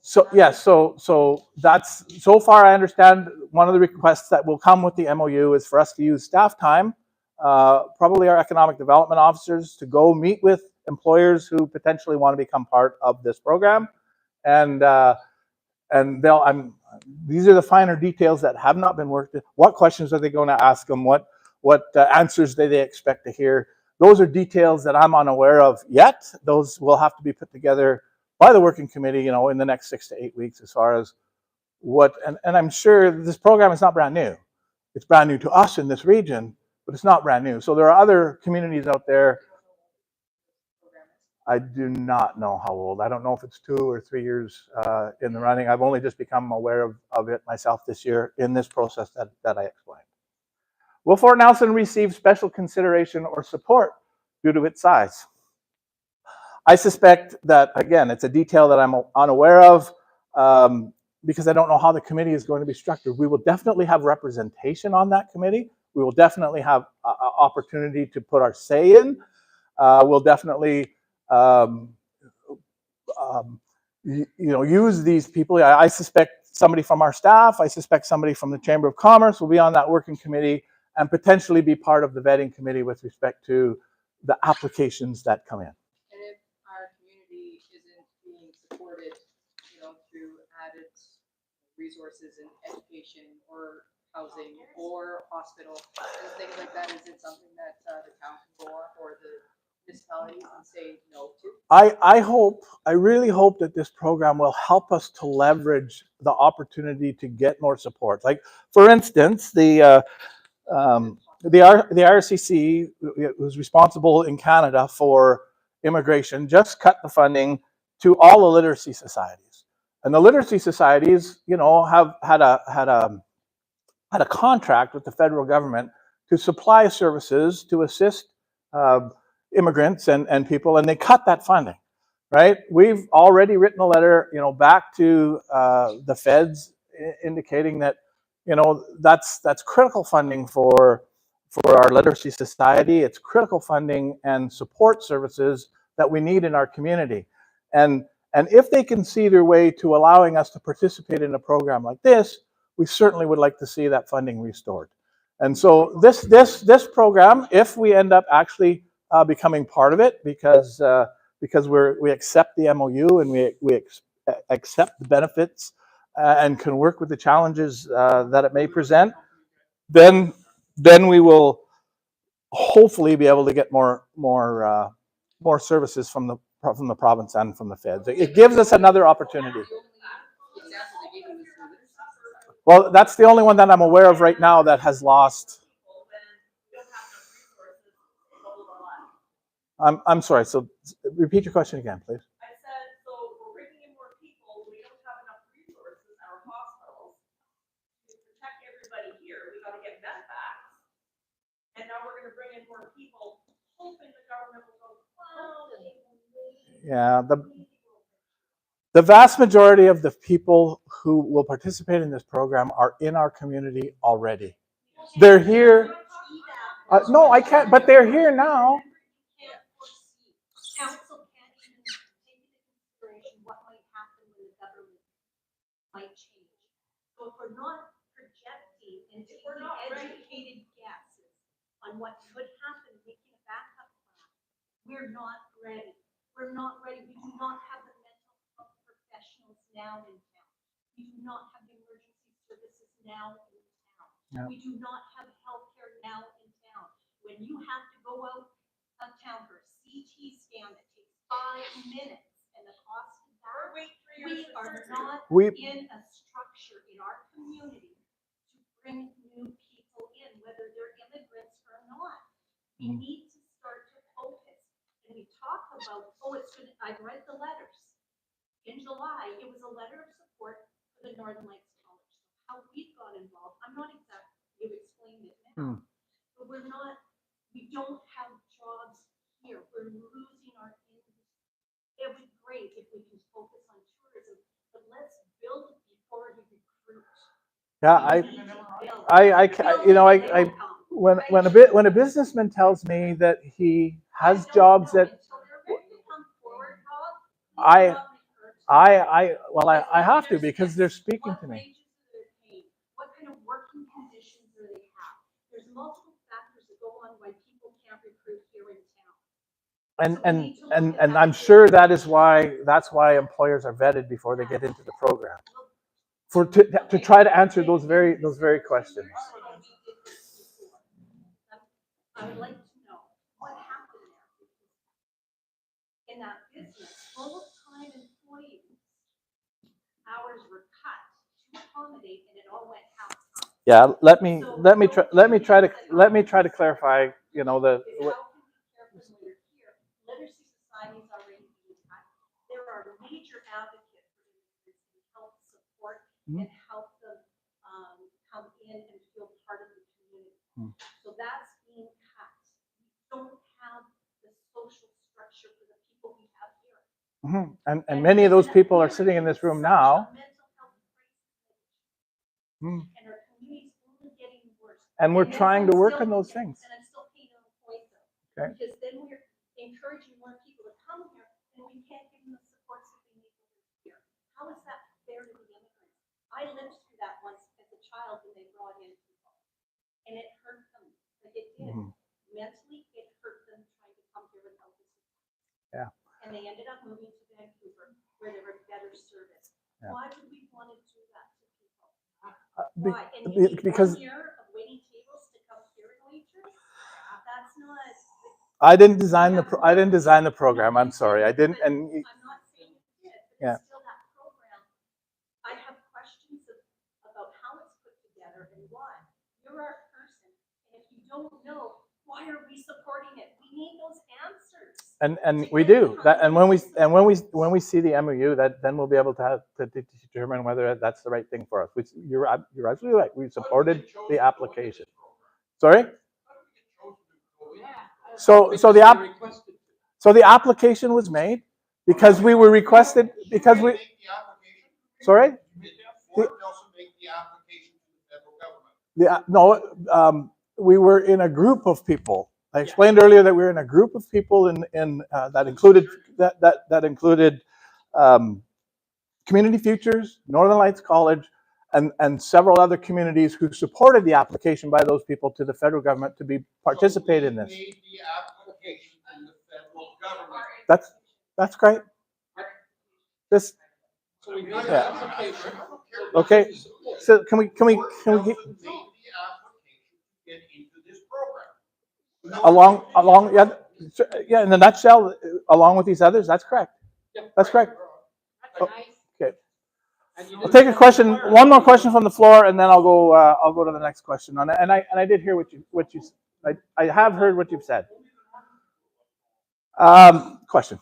So yes, so that's, so far I understand one of the requests that will come with the MOU is for us to use staff time, probably our economic development officers, to go meet with employers who potentially want to become part of this program, and these are the finer details that have not been worked. What questions are they going to ask them? What answers do they expect to hear? Those are details that I'm unaware of yet. Those will have to be put together by the working committee, you know, in the next 6 to 8 weeks, as far as what, and I'm sure this program is not brand new. It's brand new to us in this region, but it's not brand new. So there are other communities out there. I do not know how old. I don't know if it's 2 or 3 years in the running. I've only just become aware of it myself this year in this process that I explained. Will Fort Nelson receive special consideration or support due to its size? I suspect that, again, it's a detail that I'm unaware of, because I don't know how the committee is going to be structured. We will definitely have representation on that committee. We will definitely have opportunity to put our say in. We'll definitely use these people. I suspect somebody from our staff, I suspect somebody from the Chamber of Commerce will be on that working committee and potentially be part of the vetting committee with respect to the applications that come in. And if our community isn't being supported, through added resources in education or housing or hospital and things like that, is it something that the town can go on, or the municipalities, and say no to? I really hope that this program will help us to leverage the opportunity to get more support. Like, for instance, the RCC, who's responsible in Canada for immigration, just cut the funding to all the literacy societies, and the literacy societies, have had a contract with the federal government to supply services to assist immigrants and people, and they cut that funding, right? We've already written a letter, back to the feds, indicating that, that's critical funding for for our literacy society. It's critical funding and support services that we need in our community. And if they can see their way to allowing us to participate in a program like this, we certainly would like to see that funding restored. And so this program, if we end up actually becoming part of it, because we accept the MOU and we accept the benefits and can work with the challenges that it may present, then we will hopefully be able to get more services from the province and from the feds. It gives us another opportunity. The only example they gave me was the literacy. Well, that's the only one that I'm aware of right now that has lost. I'm sorry. So repeat your question again, please. I said, so we're bringing in more people, we don't have enough resources in our hospitals to protect everybody here, we gotta get medvacs. And now we're gonna bring in more people, hoping the government will go, well, Yeah, the vast majority of the people who will participate in this program are in our community already. They're here. No, I can't, but they're here now. Council can't even take into consideration what might happen when the government might change. So if we're not projecting and taking educated guesses on what could happen, making a backup plan, we're not ready. We're not ready. We do not have the mental health professionals now in town. We do not have the emergency services now in town. Yeah. We do not have healthcare now in town. When you have to go out of town for a CT scan that takes 5 minutes and the cost of that, we are not in a structure in our community to bring new people in, whether they're immigrants or not. We need to start to focus. And we talk about, I've read the letters. In July, it was a letter of support for the Northern Lights College. How we've got involved, I'm not exactly, you explained it now, but we don't have jobs here. We're losing our industry. It would be great if we can focus on tourism, but let's build it before we recruit. Yeah, when a businessman tells me that he has jobs that I have to, because they're speaking to me. What kind of working conditions do they have? There's multiple factors that go on why people can't recruit here in town. And I'm sure that's why employers are vetted before they get into the program, to try to answer those very questions. I would like to know what happened there. In that business, full-time employees, hours were cut to accommodate, and it all went half-time. Yeah, let me try to clarify. You know, the. Literacy societies already being cut. There are major advocates for immigrants to help support and help them come in and feel part of the community. So that's being cut. We don't have the social structure for the people we have here. And many of those people are sitting in this room now. And our community's only getting worse. And we're trying to work on those things. And I'm still painting on the point though. Okay. Because then we're encouraging more people to come here, and we can't give them the supports that they need to live here. How is that fair to the immigrants? I lived through that once as a child when they brought in people, and it hurt them. Like it did. Mentally, it hurt them trying to come here without the support. Yeah. And they ended up moving to Vancouver, where they were better service. Yeah. Why would we want to do that to people? Why? And you need Because 1 year of waiting tables to come here and waitress? That's not. I didn't design the program. I'm sorry, I didn't. And I'm not saying you did, but yeah. it's still that program. I have questions about how it's put together and why. You're our person, and if you don't know, why are we supporting it? We need those answers. And we do that. And when we see the MOU, then we'll be able to determine whether that's the right thing for us. Which you're absolutely right. We supported the application. Sorry. So the application was made because we were requested, because we. Sorry. we were in a group of people. I explained earlier that we were in a group of people that included Community Futures, Northern Lights College, and several other communities who supported the application by those people to the federal government to be participate in this. Made the application in the federal government. That's great. This So we made I- the Yeah. application. okay. So can we Fort get Nelson made the application to get into this program. along yeah, in a nutshell, along with these others, that's correct. Yeah. That's correct. That's nice. Okay. And you I'll didn't take a have question, to fire one more them. question from the floor, and then I'll go to the next question on it. And I did hear I have heard what you've said. Question.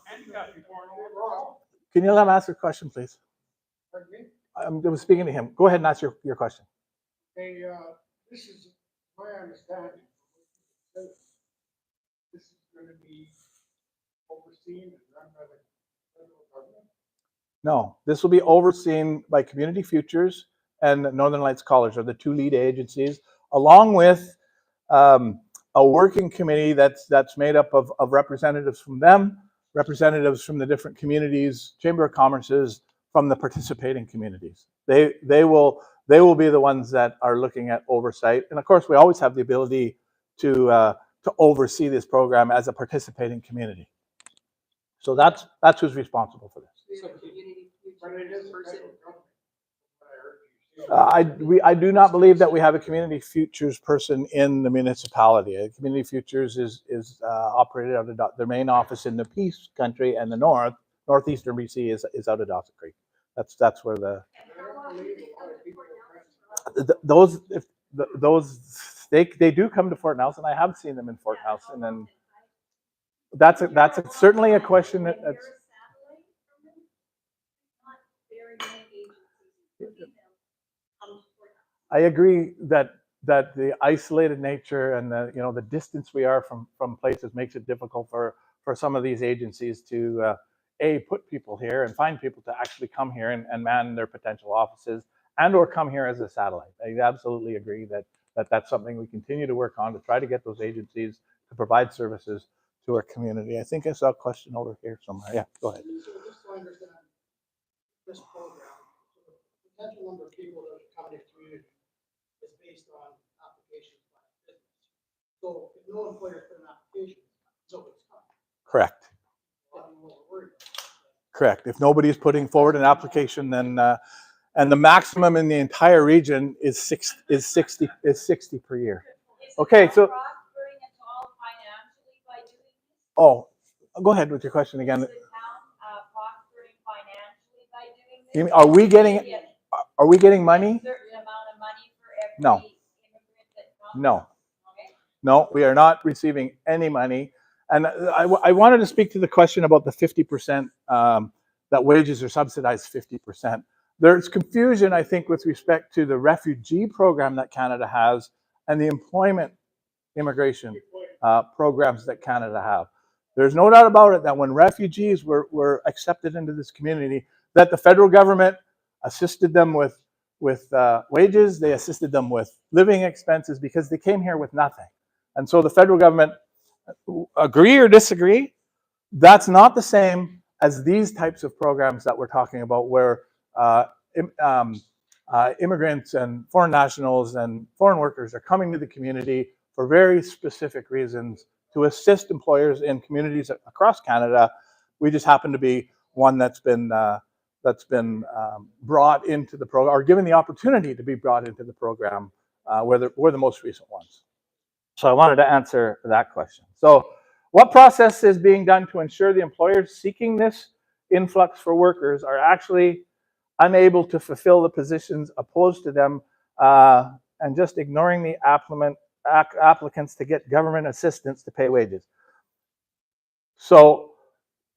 Can you let him ask a question, please? Pardon me? I'm speaking to him. Go ahead and ask your question. Hey, this is my understanding. This is gonna be overseen and run by the federal government. No, this will be overseen by Community Futures and Northern Lights College, are the two lead agencies, along with a working committee that's made up of representatives from them, representatives from the different communities, Chamber of Commerce's, from the participating communities. They will be the ones that are looking at oversight, and of course, we always have the ability to oversee this program as a participating community. So that's who's responsible for this. We have a community But it futures is the person. federal government. What I heard you say. I do not believe that we have a Community Futures person in the municipality. Community Futures is operated out of their main office in the Peace Country, and the northeastern BC is out of Dawson Creek. That's where I don't believe a lot of people are those they do come to Fort Nelson. I have seen them in Fort Nelson, and that's certainly a question that's. I agree that the isolated nature and the distance we are from places makes it difficult for some of these agencies to put people here and find people to actually come here and man their potential offices and or come here as a satellite. I absolutely agree that that's something we continue to work on to try to get those agencies to provide services to our community. I think I saw a question over here somewhere. Yeah, go ahead. So just to understand this program, so the potential number of people that are coming to the community is based on applications by business. So if no employer put an application, nobody's coming. Correct. I don't know what we're worried about. Correct. If nobody is putting forward an application, then and the maximum in the entire region is 60 per year. Okay, so oh, go ahead with your question again. You mean, are we getting money? No. No, we are not receiving any money. And I wanted to speak to the question about the 50%, that wages are subsidized 50%. There's confusion, I think, with respect to the refugee program that Canada has and the employment immigration programs that Canada have. There's no doubt about it that when refugees were accepted into this community, that the federal government assisted them with wages, they assisted them with living expenses because they came here with nothing. And so the federal government, agree or disagree, that's not the same as these types of programs that we're talking about where immigrants and foreign nationals and foreign workers are coming to the community for very specific reasons to assist employers in communities across Canada. We just happen to be one that's been brought into the program, or given the opportunity to be brought into the program. We're the most recent ones. So I wanted to answer that question. So what process is being done to ensure the employers seeking this influx for workers are actually unable to fulfill the positions opposed to them and just ignoring the applicants to get government assistance to pay wages? So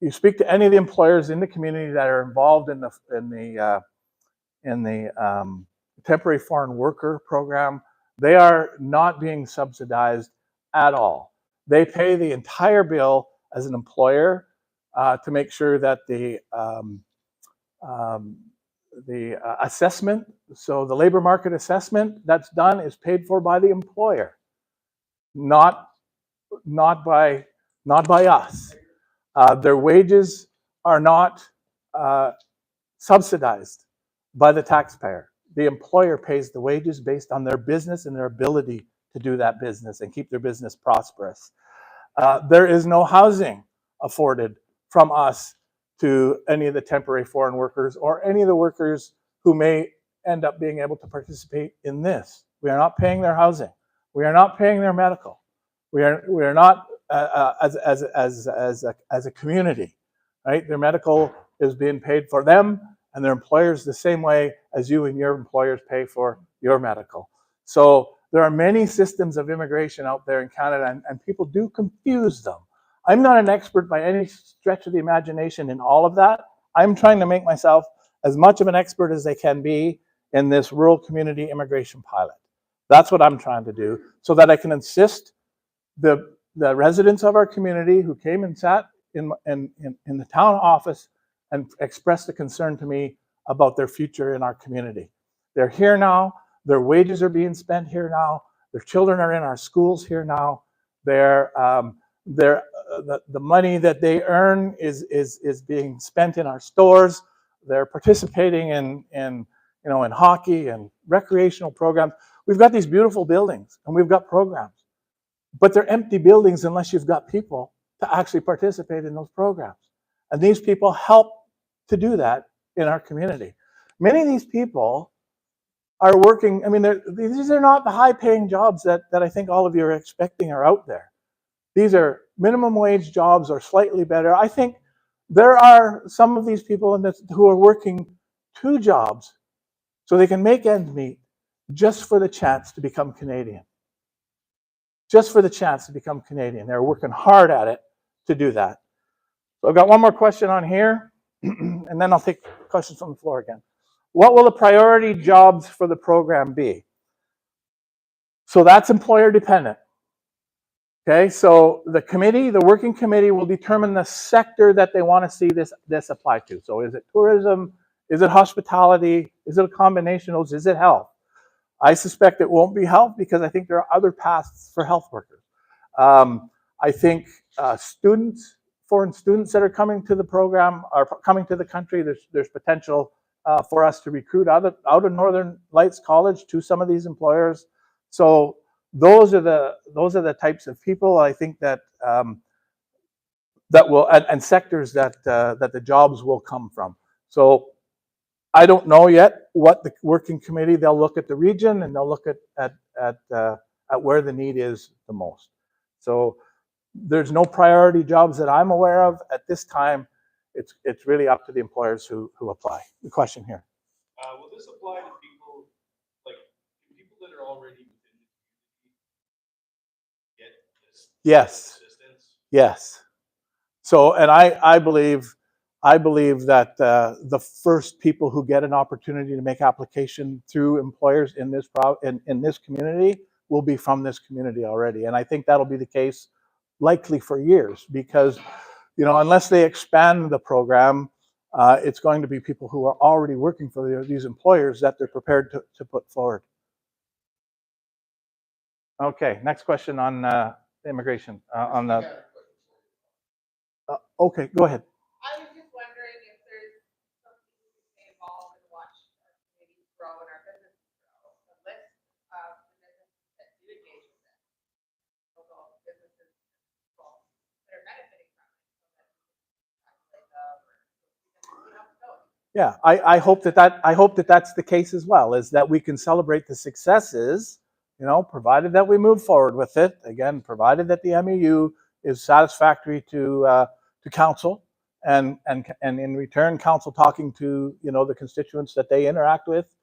you speak to any of the employers in the community that are involved in the temporary foreign worker program, they are not being subsidized at all. They pay the entire bill as an employer to make sure that the assessment, so the labor market assessment that's done is paid for by the employer. not by us. Their wages are not subsidized by the taxpayer. The employer pays the wages based on their business and their ability to do that business and keep their business prosperous. There is no housing afforded from us to any of the temporary foreign workers or any of the workers who may end up being able to participate in this. We are not paying their housing. We are not paying their medical. We are not as a community, right? Their medical is being paid for them, and their employers the same way as you and your employers pay for your medical. So there are many systems of immigration out there in Canada, and people do confuse them. I'm not an expert by any stretch of the imagination in all of that. I'm trying to make myself as much of an expert as I can be in this rural community immigration pilot. That's what I'm trying to do, so that I can assist the residents of our community who came and sat in the town office and expressed a concern to me about their future in our community. They're here now. Their wages are being spent here now. Their children are in our schools here now. The money that they earn is being spent in our stores. They're participating in hockey and recreational programs. We've got these beautiful buildings and we've got programs, but they're empty buildings unless you've got people to actually participate in those programs. And these people help to do that in our community. Many of these people are working, I mean, these are not the high-paying jobs that I think all of you are expecting are out there. These are minimum wage jobs or slightly better. I think there are some of these people who are working 2 jobs so they can make ends meet just for the chance to become Canadian. Just for the chance to become Canadian. They're working hard at it to do that. So I've got one more question on here, and then I'll take questions from the floor again. What will the priority jobs for the program be? So that's employer dependent. Okay, so the committee, the working committee, will determine the sector that they want to see this apply to. So is it tourism? Is it hospitality? Is it a combination of those? Is it health? I suspect it won't be health because I think there are other paths for health workers. I think foreign students that are coming to the program are coming to the country. There's potential for us to recruit out of Northern Lights College to some of these employers. So those are the types of people I think that will and sectors that the jobs will come from. So I don't know yet what the working committee, they'll look at the region and they'll look at where the need is the most. So there's no priority jobs that I'm aware of at this time. It's really up to the employers who apply. The question here. Will this apply to people, like people that are already within the community get this Yes. assistance? Yes. So, and I believe that the first people who get an opportunity to make application through employers in this community will be from this community already. And I think that'll be the case likely for years because, unless they expand the program, it's going to be people who are already working for these employers that they're prepared to put forward. Okay, next question on immigration. Okay, go ahead. I was just wondering if there's something we can stay involved and watch our communities grow and our businesses grow. The list of the businesses that do engage with it, local businesses, people that are benefiting from it, so that we can calculate them or see how it's going. Yeah, I hope that that's the case as well, is that we can celebrate the successes, provided that we move forward with it. Again, provided that the MEU is satisfactory to council, and in return, council talking to the constituents that they interact with,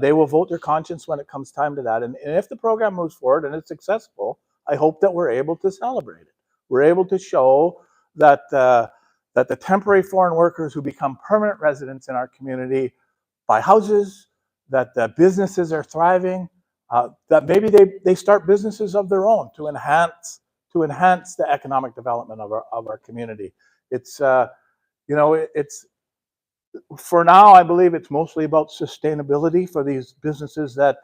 they will vote their conscience when it comes time to that. And if the program moves forward and it's successful, I hope that we're able to celebrate it. We're able to show that the temporary foreign workers who become permanent residents in our community buy houses, that the businesses are thriving, that maybe they start businesses of their own to enhance the economic development of our community. It's it's for now, I believe it's mostly about sustainability for these businesses that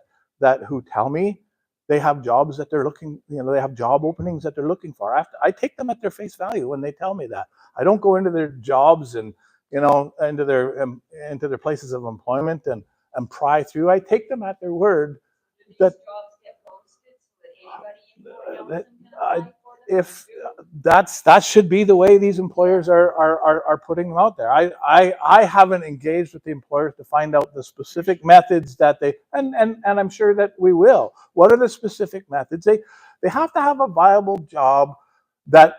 who tell me they have jobs that they're looking, they have job openings that they're looking for. I take them at their face value when they tell me that. I don't go into their jobs and, into their places of employment and pry through. I take them at their word. That jobs get posted so that anybody in that Port Nelson can apply for them? if that should be the way these employers are putting them out there. I haven't engaged with the employers to find out the specific methods that they and I'm sure that we will. What are the specific methods? They have to have a viable job that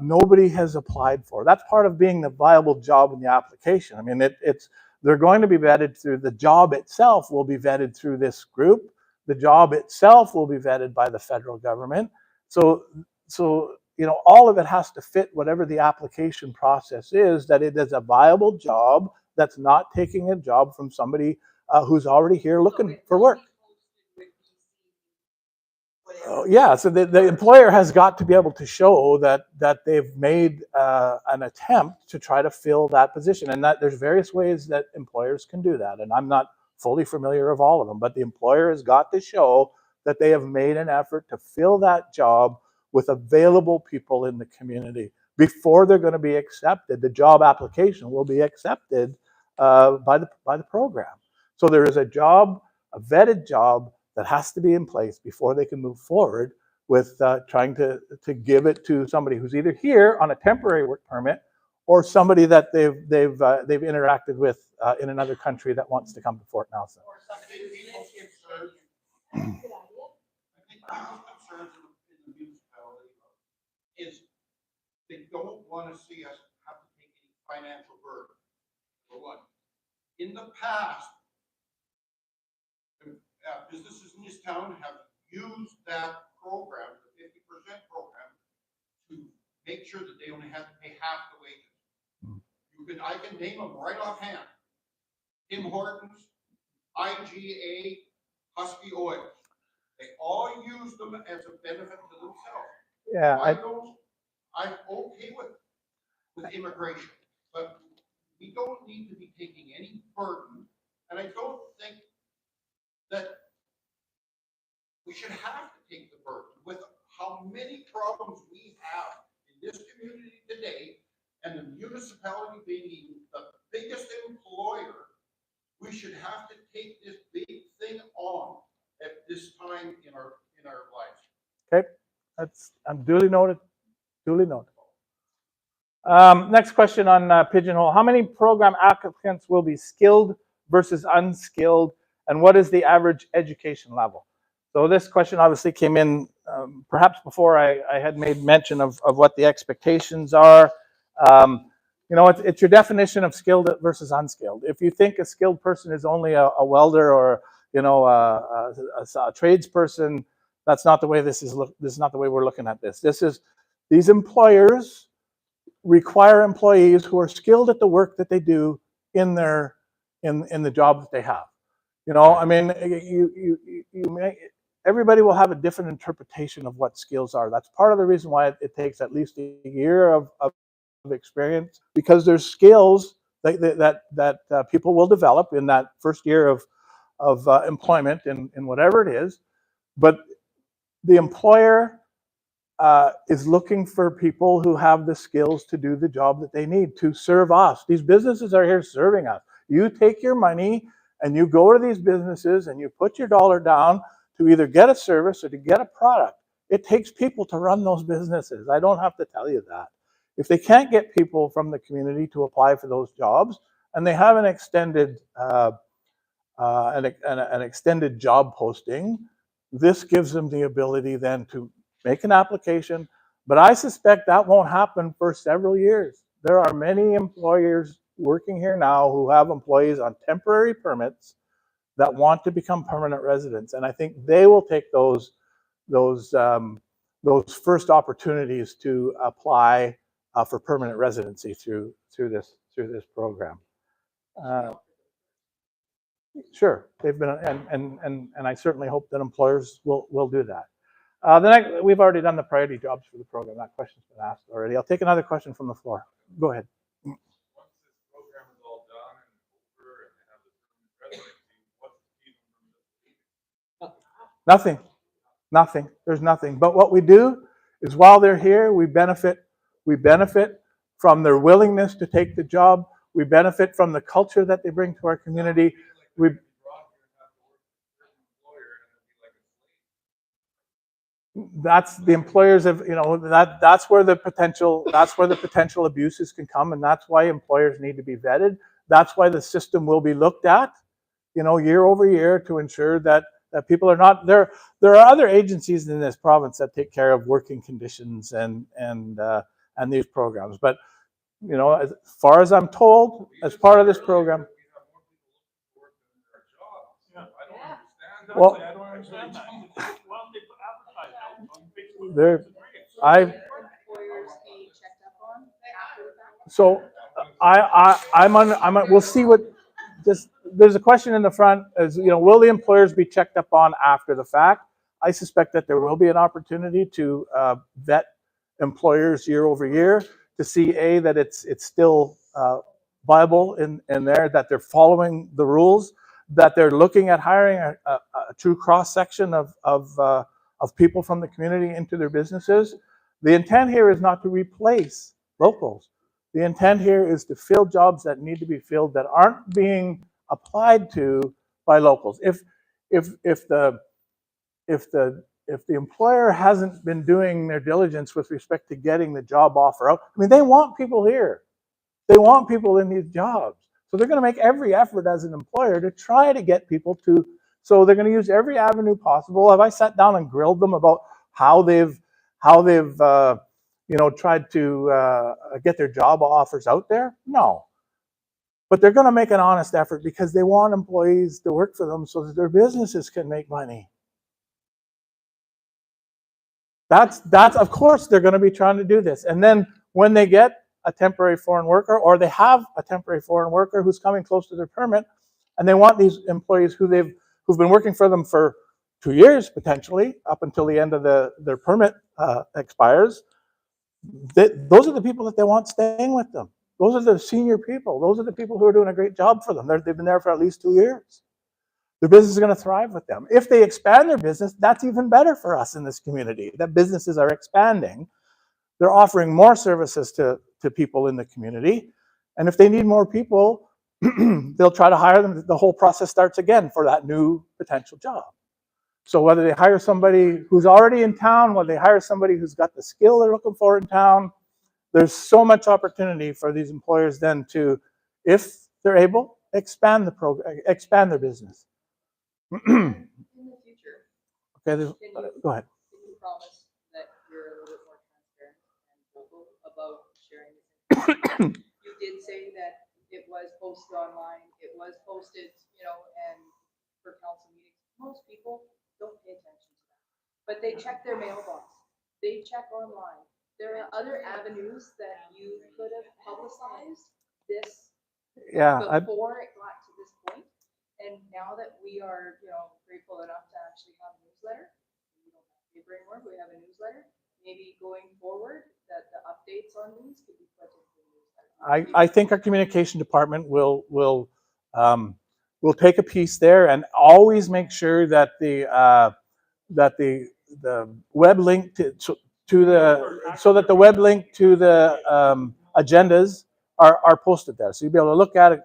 nobody has applied for. That's part of being the viable job in the application. I mean, they're going to be vetted through the job itself. Will be vetted through this group. The job itself will be vetted by the federal government. So all of it has to fit whatever the application process is, that it is a viable job that's not taking a job from somebody who's already here looking for work. Yeah, so the employer has got to be able to show that they've made an attempt to try to fill that position, and that there's various ways that employers can do that, and I'm not fully familiar of all of them, but the employer has got to show that they have made an effort to fill that job with available people in the community before they're going to be accepted. The job application will be accepted by the program. So there is a vetted job that has to be in place before they can move forward with trying to give it to somebody who's either here on a temporary work permit or somebody that they've interacted with in another country that wants to come to Fort Nelson. Or somebody who lives here. I think people's concerns in the municipality is they don't want to see us have to take any financial burden. For one, in the past, businesses in this town have used that program, the 50% program, to make sure that they only have to pay half the wages. I can name them right offhand. Tim Hortons, IGA, Husky Oil. They all use them as a benefit to themselves. Yeah, I'm okay with immigration, but we don't need to be taking any burden, and I don't think that we should have to take the burden with how many problems we have in this community today, and the municipality being the biggest employer. We should have to take this big thing on at this time in our lives. Okay, I'm duly noted. Duly noted. Next question on Pigeonhole. How many program applicants will be skilled versus unskilled, and what is the average education level? So this question obviously came in perhaps before I had made mention of what the expectations are. It's your definition of skilled versus unskilled. If you think a skilled person is only a welder or a tradesperson, that's not the way this is not the way we're looking at this. These employers require employees who are skilled at the work that they do in the job that they have. I mean, everybody will have a different interpretation of what skills are. That's part of the reason why it takes at least a year of experience, because there's skills that people will develop in that first year of employment in whatever it is, but the employer is looking for people who have the skills to do the job that they need to serve us. These businesses are here serving us. You take your money and you go to these businesses and you put your dollar down to either get a service or to get a product. It takes people to run those businesses. I don't have to tell you that. If they can't get people from the community to apply for those jobs, and they have an extended job posting, this gives them the ability then to make an application. But I suspect that won't happen for several years. There are many employers working here now who have employees on temporary permits that want to become permanent residents, and I think they will take those first opportunities to apply for permanent residency through this program. Sure, they've been, and I certainly hope that employers will do that. We've already done the priority jobs for the program. That question's been asked already. I'll take another question from the floor. Go ahead. Once this program is all done and over and they have the permanent residency, what's to keep them from just leaving? Nothing. Nothing. There's nothing. But what we do is while they're here, we benefit from their willingness to take the job. We benefit from the culture that they bring to our community. We That's the employers have, that's where the potential abuses can come, and that's why employers need to be vetted. That's why the system will be looked at, year over year to ensure that people are not there. There are other agencies in this province that take care of working conditions and these programs. But as far as I'm told, as part of this program, Yeah. Well- I don't understand that. Why don't they advertise that on Facebook? There- So I- can employers be checked up on after the fact? so we'll see what. There's a question in the front, will the employers be checked up on after the fact? I suspect that there will be an opportunity to vet employers year over year to see that it's still viable in there, that they're following the rules, that they're looking at hiring a true cross section of people from the community into their businesses. The intent here is not to replace locals. The intent here is to fill jobs that need to be filled that aren't being applied to by locals. If the employer hasn't been doing their diligence with respect to getting the job offer out, I mean, they want people here. They want people in these jobs. So they're going to make every effort as an employer to try to get people to, so they're going to use every avenue possible. Have I sat down and grilled them about how they've tried to get their job offers out there? No. But they're going to make an honest effort because they want employees to work for them so that their businesses can make money. That's of course they're going to be trying to do this. And then when they get a temporary foreign worker, or they have a temporary foreign worker who's coming close to their permit, and they want these employees who've been working for them for 2 years potentially up until the end of their permit expires, those are the people that they want staying with them. Those are the senior people. Those are the people who are doing a great job for them. They've been there for at least 2 years. Their business is going to thrive with them. If they expand their business, that's even better for us in this community. That businesses are expanding. They're offering more services to people in the community. And if they need more people, they'll try to hire them. The whole process starts again for that new potential job. So whether they hire somebody who's already in town, whether they hire somebody who's got the skill they're looking for in town, there's so much opportunity for these employers then to, if they're able, expand their business. In the future, Okay, go ahead. can you promise that you're a little bit more transparent and vocal about sharing this information? You did say that it was posted online, it was posted, and for council meetings. Most people don't pay attention to that, but they check their mailbox, they check online. There are other avenues that you could have publicized this before it got to this point. And now that we are, grateful enough to actually have a newsletter, we don't have paper anymore, we have a newsletter. Maybe going forward, that the updates on these could be put into the newsletter. I think our communication department will take a piece there and always make sure that the web link to the web link to the agendas are posted there. So you'll be able to look at it,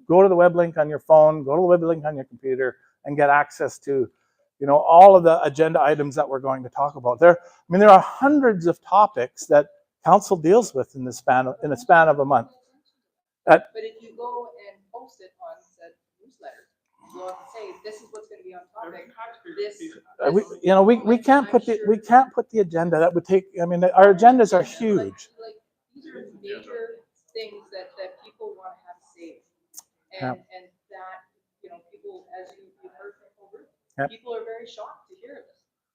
go to the web link on your phone, go to the web link on your computer, and get access to, all of the agenda items that we're going to talk about. There are hundreds of topics that council deals with in the span of a month. But if you go and post it on said newsletter, you go out and say, this is what's going to be on topic. We can't put the agenda. That would take. Our agendas are huge. These are major things that people want to have saved, and that people, as you heard from Colbert, people are very shocked to hear this.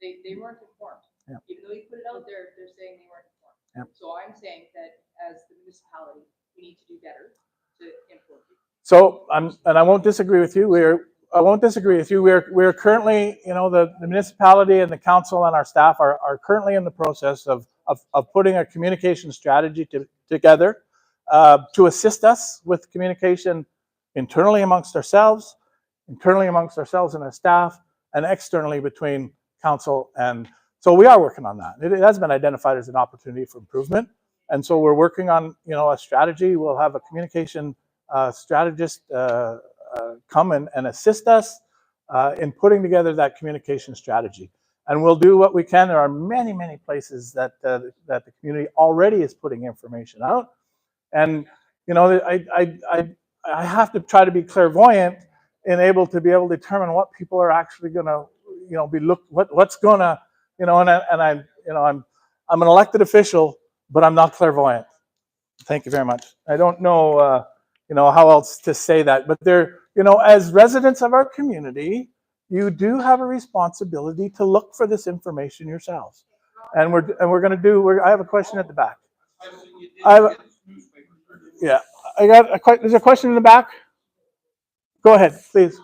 They weren't informed. Even though you put it out there, they're saying they weren't informed. So I'm saying that as the municipality, we need to do better to inform people. So I won't disagree with you. We're currently, the municipality and the council and our staff are currently in the process of putting a communication strategy together to assist us with communication internally amongst ourselves and our staff, and externally between council. And so we are working on that. It has been identified as an opportunity for improvement. And so we're working on, a strategy. We'll have a communication strategist come and assist us in putting together that communication strategy. And we'll do what we can. There are many, many places that the community already is putting information out. And, I have to try to be clairvoyant and able to determine what people are actually going to, what's going to, I'm an elected official, but I'm not clairvoyant. Thank you very much. I don't know, how else to say that, but as residents of our community, you do have a responsibility to look for this information yourselves. And we're going to do. I have a question at the back. Yeah, there's a question in the back. Go ahead, please.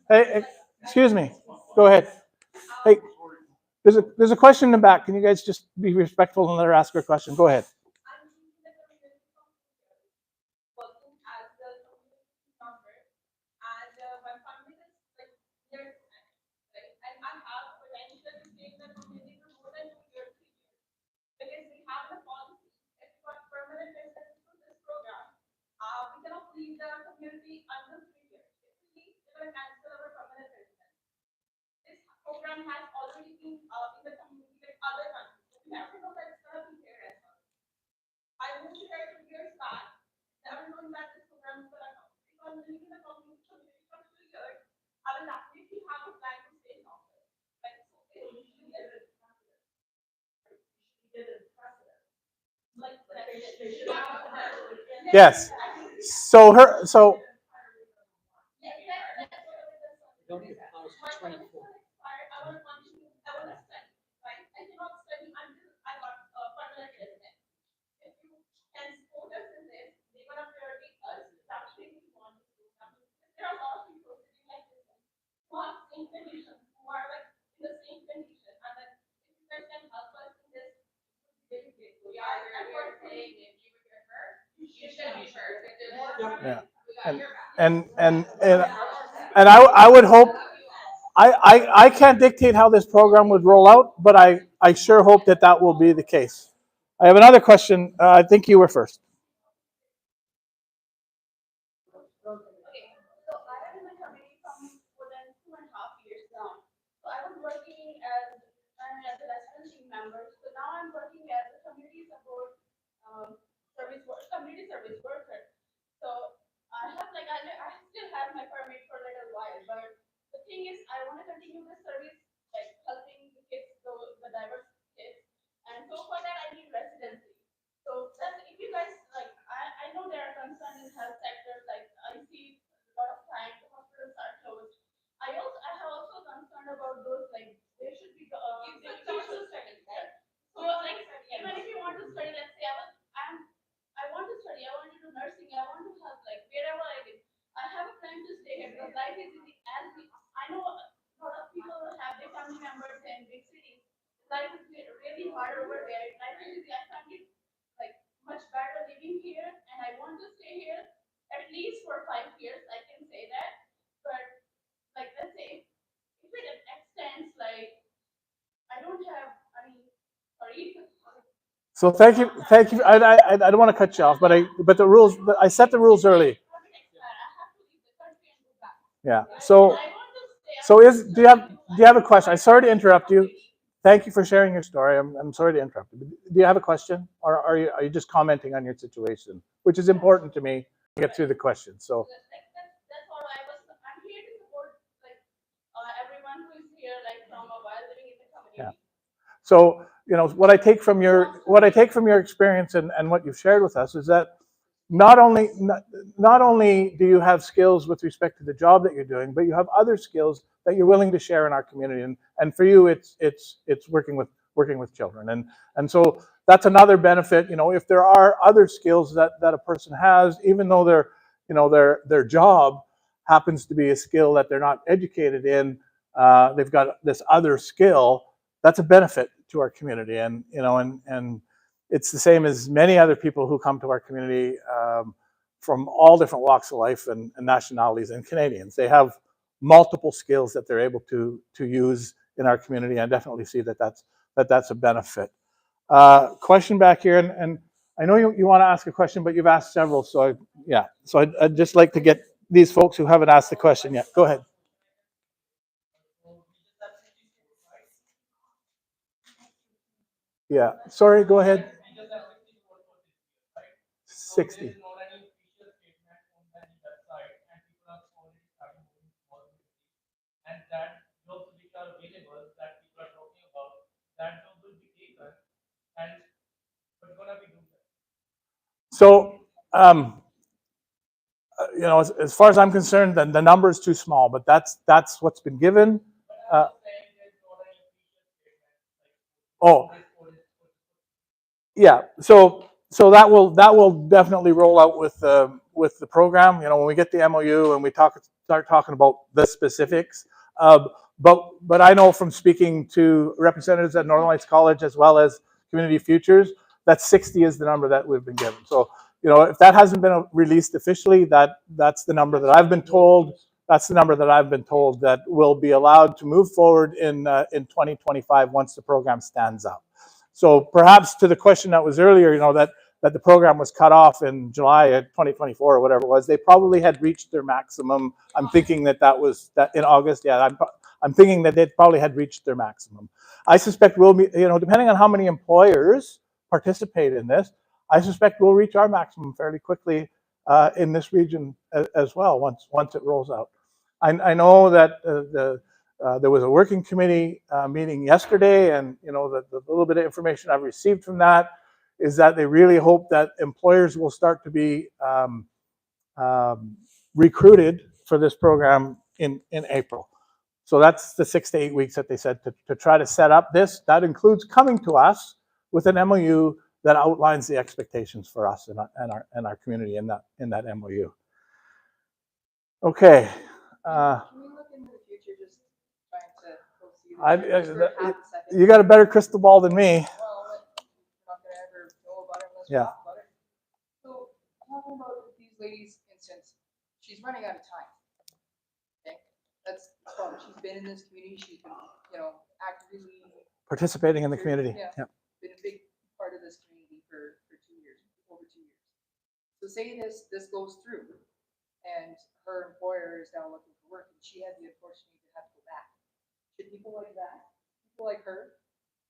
Hey, excuse me. Go ahead. Hey, there's a question in the back. Can you guys just be respectful and let her ask her question? Go ahead. Leave the community under 3 years. If we leave, we're going to cancel our permanent residence. This program has already been in the community with other countries. So we have to know that it's going to be here as well. I moved here 2 years back, never knowing that this program is going to come. If I'm living in the community for 2 years, I will definitely have a plan to stay longer. Like, so it usually is precedent. Like, yes. So Don't get housed for 24. Yeah. And I would hope. I can't dictate how this program would roll out, but I sure hope that will be the case. I have another question. I think you were first. Okay, so I have been in the community from more than 2.5 years now. So I was working as a resident team member. So now I'm working as a community support community service worker. So I have I still have my permit for a little while, but the thing is I want to continue the service, like helping the kids, the diverse kids, and so for that I need residency. So that's, if you guys I know there are concerns in health sectors, like I see a lot of times the hospitals are closed. I have also concerned about those, like there should be social studies, right? So like even if you want to study, let's say I want to study, I want to do nursing, I want to have like wherever I live, I have a plan to stay here because life is easy. I know a lot of people have their family members in big cities. Life is really hard over there. Life is easy. I find it like much better living here, and I want to stay here at least for 5 years. I can say that, but like let's say if it extends, like I don't have. I mean, sorry. So thank you. I don't want to cut you off, but the rules. I set the rules early. Yeah. So do you have a question? I'm sorry to interrupt you. Thank you for sharing your story. I'm sorry to interrupt you. Do you have a question, or are you just commenting on your situation, which is important to me to get through the question? So. That's all I'm here to support everyone who is here, like from a while living in the community. Yeah. So what I take from your experience and what you've shared with us is that not only do you have skills with respect to the job that you're doing, but you have other skills that you're willing to share in our community. And for you, it's working with children. And so that's another benefit. If there are other skills that a person has, even though their job happens to be a skill that they're not educated in, they've got this other skill. That's a benefit to our community. And it's the same as many other people who come to our community from all different walks of life and nationalities and Canadians. They have multiple skills that they're able to use in our community. I definitely see that's a benefit. Question back here, and I know you want to ask a question, but you've asked several, so I'd just like to get these folks who haven't asked the question yet. Go ahead. Yeah, sorry, go ahead. 60. So, you know, as far as I'm concerned, the number is too small, but that's what's been given. Oh, yeah. So that will definitely roll out with the program. You know, when we get the MOU and we start talking about the specifics. But I know from speaking to representatives at Northern Lights College as well as Community Futures that 60 is the number that we've been given. So, you know, if that hasn't been released officially, that's the number that I've been told. That's the number that I've been told that will be allowed to move forward in 2025 once the program stands up. So perhaps to the question that was earlier, you know, that the program was cut off in July of 2024 or whatever it was, they probably had reached their maximum. I'm thinking that was in August. Yeah, I'm thinking that they probably had reached their maximum. I suspect we'll be, you know, depending on how many employers participate in this, I suspect we'll reach our maximum fairly quickly in this region as well once it rolls out. I know that there was a working committee meeting yesterday, and you know the little bit of information I've received from that is that they really hope that employers will start to be recruited for this program in April. So that's the 6 to 8 weeks that they said to try to set up this. That includes coming to us with an MOU that outlines the expectations for us and our community in that MOU. Okay. Can we look into the future, just trying to foresee the future? You got a better crystal ball than me. Well, we're not gonna ever know about it unless we Yeah. talk about it. So, talking about these ladies' instance, she's running out of time. Okay, that's the problem. She's been in this community. She's been, you know, actively Participating in the community. Yeah. Been a big part of this community for 2 years, over 2 years. So say this goes through, and her employer is now looking for work, and she had the unfortunate to have to go back. Should people like that, people like her,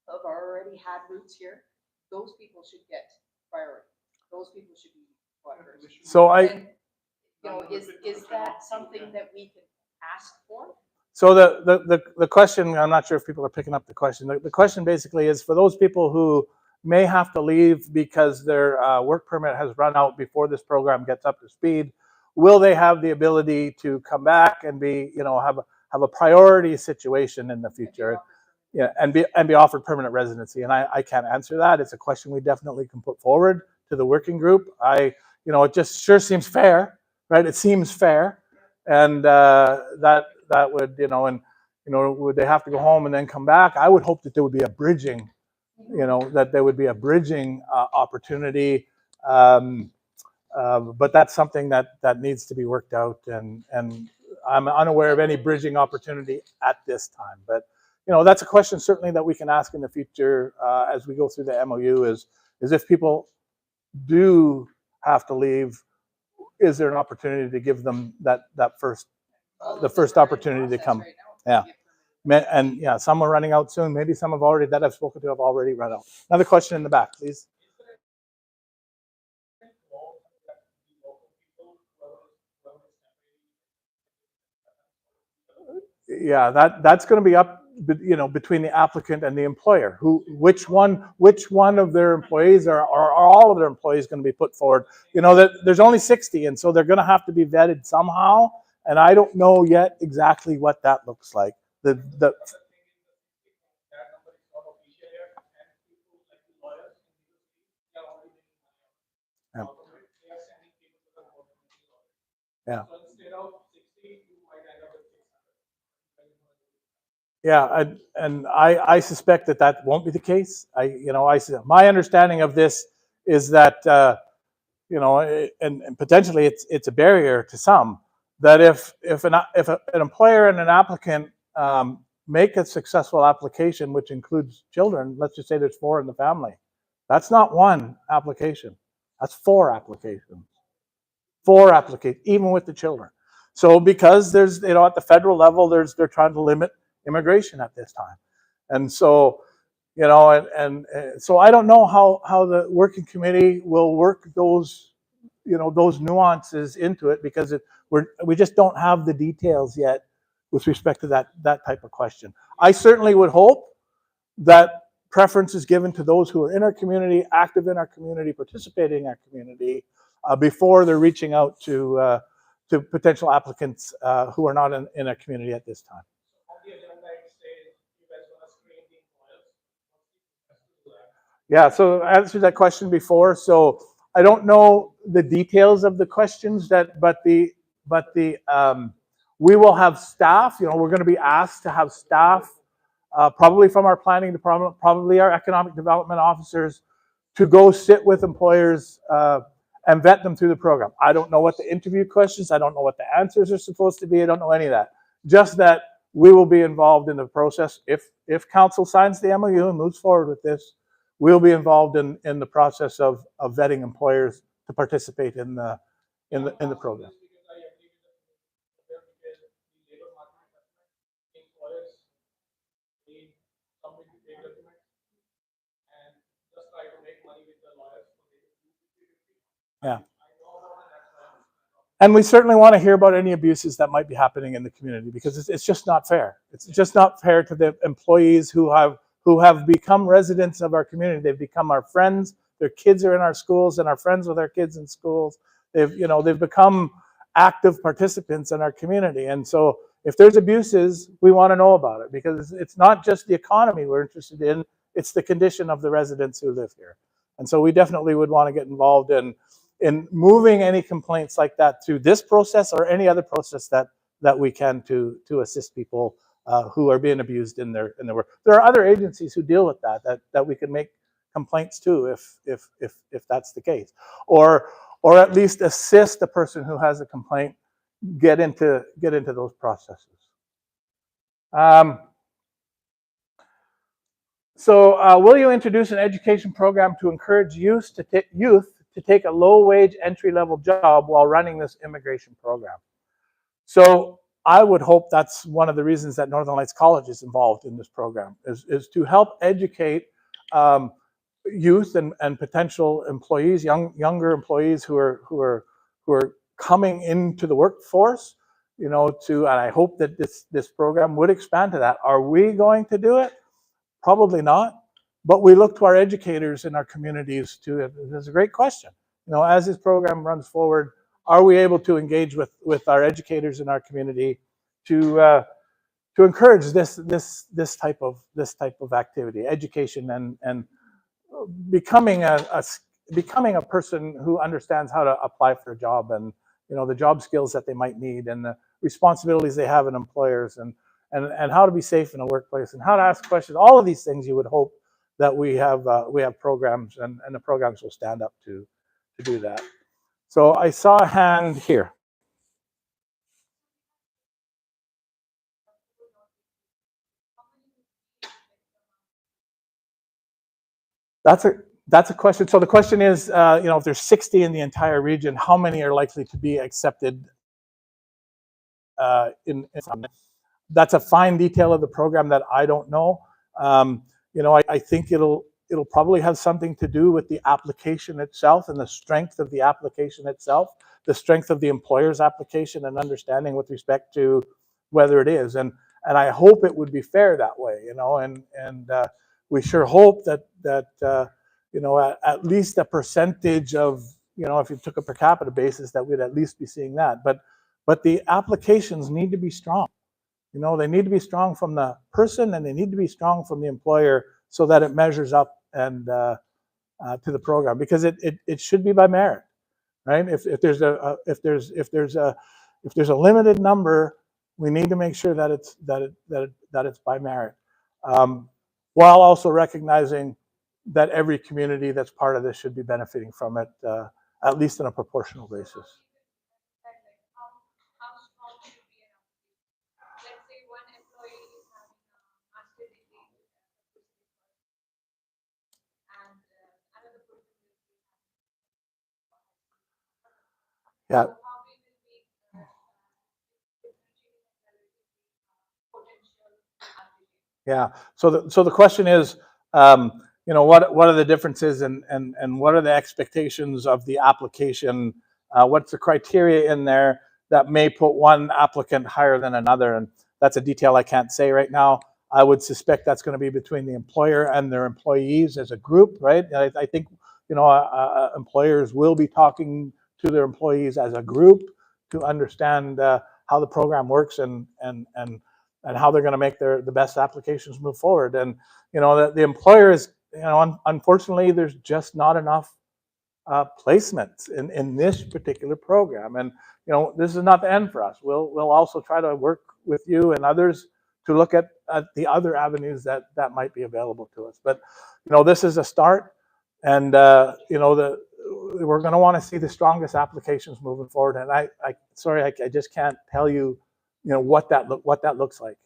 who have already had roots here, those people should get priority. Those people should be brought first. So And, you know, is that something that we can ask for? So the question, I'm not sure if people are picking up the question. The question basically is for those people who may have to leave because their work permit has run out before this program gets up to speed, will they have the ability to come back and be, you know, have a priority situation in the future? Yeah, and be offered permanent residency. And I can't answer that. It's a question we definitely can put forward to the working group. You know, it just sure seems fair, right? It seems fair, and that would, you know, and you know, would they have to go home and then come back? I would hope that there would be a bridging, you know, that there would be a bridging opportunity. But that's something that needs to be worked out, and I'm unaware of any bridging opportunity at this time. But you know, that's a question certainly that we can ask in the future as we go through the MOU. Is if people do have to leave, is there an opportunity to give them the first opportunity to come? Yeah. And yeah, some are running out soon. Maybe some that I've spoken to have already run out. Another question in the back, please. Yeah, that's going to be up, you know, between the applicant and the employer. Which one of their employees are all of their employees going to be put forward? You know, that there's only 60, and so they're going to have to be vetted somehow. And I don't know yet exactly what that looks like. Yeah. Yeah, and I suspect that won't be the case. My understanding of this is that you know, and potentially it's a barrier to some, that if an employer and an applicant make a successful application, which includes children, let's just say there's 4 in the family, that's not 1 application, that's 4 applications. 4 applications, even with the children. So because there's, at the federal level, they're trying to limit immigration at this time. And so, and so I don't know how the working committee will work those, those nuances into it, because we just don't have the details yet with respect to that type of question. I certainly would hope that preference is given to those who are in our community, active in our community, participating in our community, before they're reaching out to potential applicants who are not in a community at this time. Yeah, so I answered that question before. So I don't know the details of the questions but we will have staff. We're going to be asked to have staff, probably from our planning department, probably our economic development officers, to go sit with employers and vet them through the program. I don't know what the interview questions, I don't know what the answers are supposed to be, I don't know any of that. Just that we will be involved in the process. If council signs the MOU and moves forward with this, we'll be involved in the process of vetting employers to participate in the program. Yeah. And we certainly want to hear about any abuses that might be happening in the community, because it's just not fair. It's just not fair to the employees who have become residents of our community. They've become our friends. Their kids are in our schools and are friends with our kids in schools. They've become active participants in our community. And so if there's abuses, we want to know about it, because it's not just the economy we're interested in, it's the condition of the residents who live here. And so we definitely would want to get involved in moving any complaints like that through this process or any other process that we can to assist people who are being abused in their work. There are other agencies who deal with that we can make complaints to if that's the case, or at least assist the person who has a complaint get into those processes. So will you introduce an education program to encourage youth to take a low-wage entry-level job while running this immigration program? So I would hope that's one of the reasons that Northern Lights College is involved in this program, is to help educate youth and potential employees, younger employees who are coming into the workforce, and I hope that this program would expand to that. Are we going to do it? Probably not, but we look to our educators in our communities to. It's a great question. As this program runs forward, are we able to engage with our educators in our community to encourage this type of activity, education, and becoming a person who understands how to apply for a job, and the job skills that they might need, and the responsibilities they have in employers, and how to be safe in a workplace, and how to ask questions. All of these things you would hope that we have programs, and the programs will stand up to do that. So I saw a hand here. That's a question. So the question is, if there's 60 in the entire region, how many are likely to be accepted in that's a fine detail of the program that I don't know. I think it'll probably have something to do with the application itself and the strength of the application itself, the strength of the employer's application and understanding with respect to whether it is. And I hope it would be fair that way, and we sure hope that at least a percentage of, if you took a per capita basis, that we'd at least be seeing that. But the applications need to be strong. They need to be strong from the person, and they need to be strong from the employer, so that it measures up and to the program, because it should be by merit, right? If there's a limited number, we need to make sure that it's by merit, while also recognizing that every community that's part of this should be benefiting from it, at least on a proportional basis. Yeah. Yeah. So the question is, what are the differences and what are the expectations of the application? What's the criteria in there that may put one applicant higher than another? And that's a detail I can't say right now. I would suspect that's going to be between the employer and their employees as a group, right? I think employers will be talking to their employees as a group to understand how the program works and how they're going to make the best applications move forward. And the employer is, unfortunately, there's just not enough placements in this particular program. And this is not the end for us. We'll also try to work with you and others to look at the other avenues that might be available to us. But this is a start, and we're going to want to see the strongest applications moving forward. And I just can't tell you, what that looks like.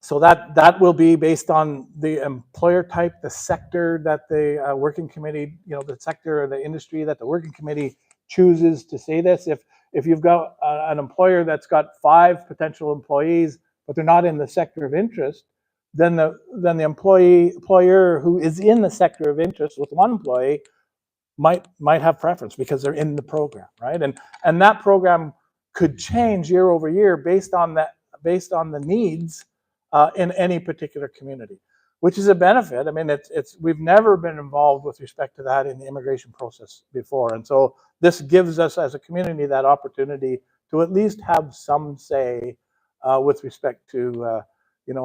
So that will be based on the employer type, the sector that the working committee, the sector or the industry that the working committee chooses to say this. If you've got an employer that's got 5 potential employees, but they're not in the sector of interest, then the employer who is in the sector of interest with 1 employee might have preference because they're in the program, right? And that program could change year over year based on the needs in any particular community, which is a benefit. I mean, we've never been involved with respect to that in the immigration process before, and so this gives us as a community that opportunity to at least have some say with respect to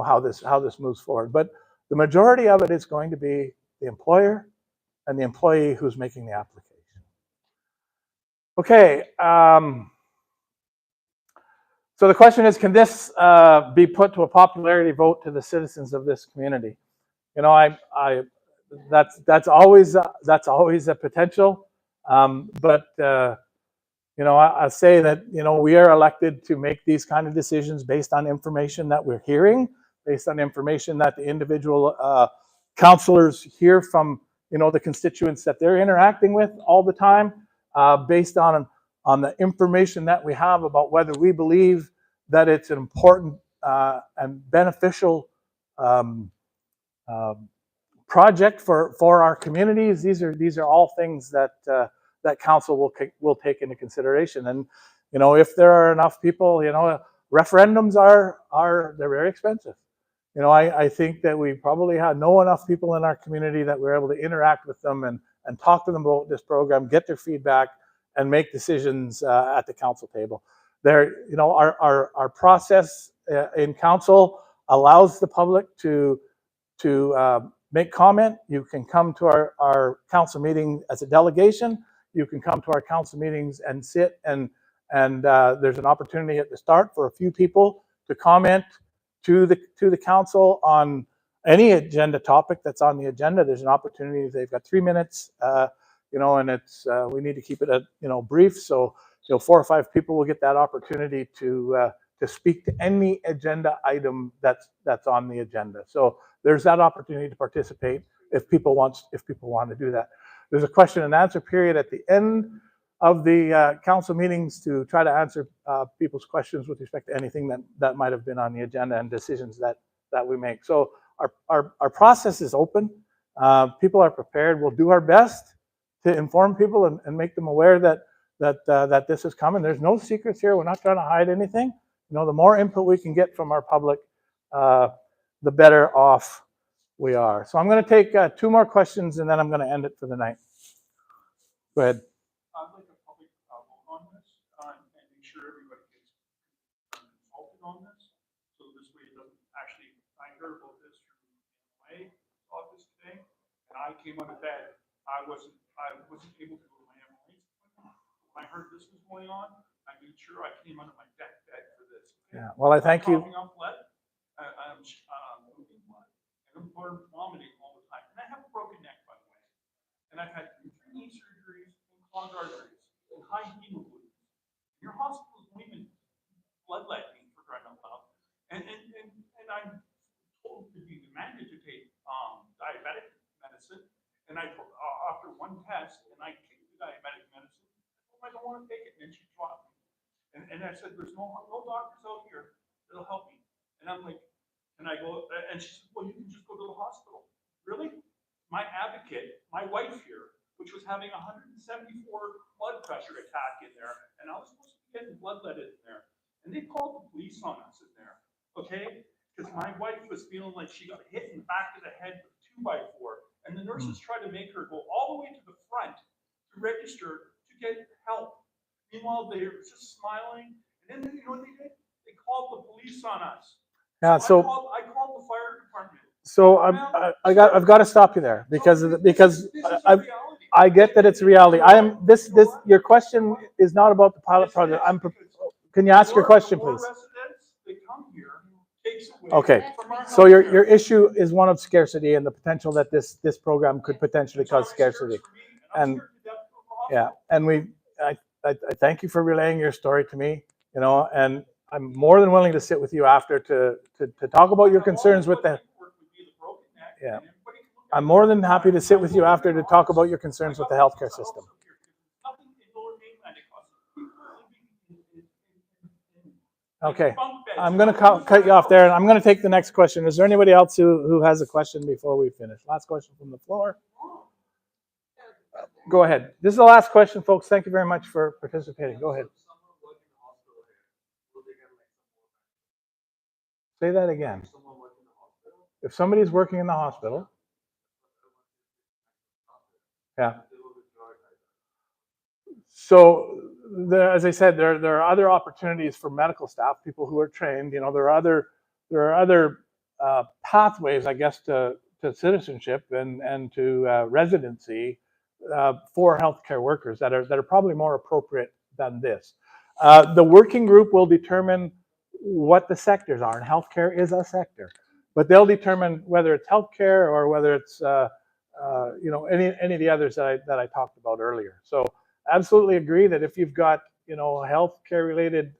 how this moves forward. But the majority of it is going to be the employer and the employee who's making the application. Okay. So the question is, can this be put to a popularity vote to the citizens of this community? That's always a potential, but I say that we are elected to make these kind of decisions based on information that we're hearing, based on information that the individual councillors hear from the constituents that they're interacting with all the time, based on the information that we have about whether we believe that it's an important and beneficial project for our communities. These are all things that that council will take into consideration. And if there are enough people, referendums they're very expensive. I think that we probably know enough people in our community that we're able to interact with them and talk to them about this program, get their feedback, and make decisions at the council table. Our process in council allows the public to make comment. You can come to our council meeting as a delegation. You can come to our council meetings and sit, and there's an opportunity at the start for a few people to comment to the council on any agenda topic that's on the agenda. There's an opportunity. They've got 3 minutes, and it's we need to keep it brief. So 4 or 5 people will get that opportunity to speak to any agenda item that's on the agenda. So there's that opportunity to participate if people want to do that. There's a question and answer period at the end of the council meetings to try to answer people's questions with respect to anything that might have been on the agenda and decisions that we make. So our process is open. People are prepared. We'll do our best to inform people and make them aware that this is coming. There's no secrets here. We're not trying to hide anything. The more input we can get from our public, the better off we are. So I'm going to take 2 more questions, and then I'm going to end it for the night. Go ahead. I'd like a public vote on this and make sure everybody gets consulted on this. So this way it doesn't actually, I heard about this from my office today, and I came out of bed. I wasn't able to go to my MLA appointment. When I heard this was going on, I made sure I came out of my bed for this. Okay? Yeah. Well, I thank you. I'm blood. I'm moving blood. And I'm vomiting all the time. And I have a broken neck, by the way. And I've had 3 knee surgeries and clogged arteries and high hemoglobin. Your hospital's even bloodletting for crying out loud. And I'm told to be demanded to take diabetic medicine. And after one test, and I take the diabetic medicine, I don't want to take it, and she dropped me. And I said, there's no doctors out here that'll help me. And I'm like, can I go? And she said, well, you can just go to the hospital. Really? My advocate, my wife here, which was having 174 blood pressure attack in there, and I was supposed to be getting bloodletted in there. And they called the police on us in there, okay? Because my wife was feeling like she got hit in the back of the head with a 2x4. And the nurses tried to make her go all the way to the front to register to get help. Meanwhile, they were just smiling. And then, you know what they did? They called the police on us. Yeah, so I called the fire department. so I've got to stop you there because I get that it's a reality. Your question is not about the pilot project. Can you ask your question, please? They come here, takes away Okay, from our so your healthcare. issue is one of scarcity and the potential that this program could potentially cause scarcity. And yeah, and I thank you for relaying your story to me, you know, and I'm more than willing to sit with you after to talk about your concerns with the, yeah. I'm more than happy to sit with you after to talk about your concerns with the healthcare system. Okay, I'm going to cut you off there, and I'm going to take the next question. Is there anybody else who has a question before we finish? Last question from the floor. Go ahead. This is the last question, folks. Thank you very much for participating. Go ahead. Say that again. If somebody's working in the hospital, yeah. So, as I said, there are other opportunities for medical staff, people who are trained. You know, there are other pathways, I guess, to citizenship and to residency for healthcare workers that are probably more appropriate than this. The working group will determine what the sectors are, and healthcare is a sector. But they'll determine whether it's healthcare or whether it's you know, any of the others that I talked about earlier. So absolutely agree that if you've got, you know, healthcare related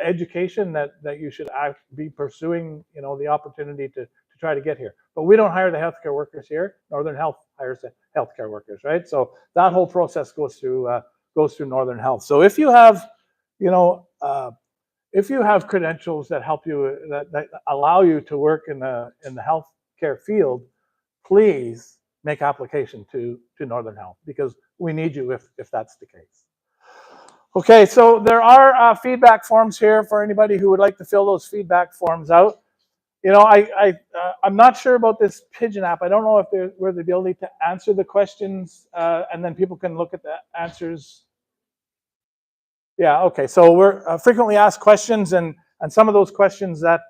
education that you should be pursuing, you know, the opportunity to try to get here. But we don't hire the healthcare workers here. Northern Health hires the healthcare workers, right? So that whole process goes through Northern Health. So if you have, you know, if you have credentials that help you, that allow you to work in the healthcare field, please make application to Northern Health because we need you if that's the case. Okay, so there are feedback forms here for anybody who would like to fill those feedback forms out. You know, I'm not sure about this Pigeon app. I don't know if there's the ability to answer the questions and then people can look at the answers. Yeah, okay, so we're frequently asked questions, and some of those questions that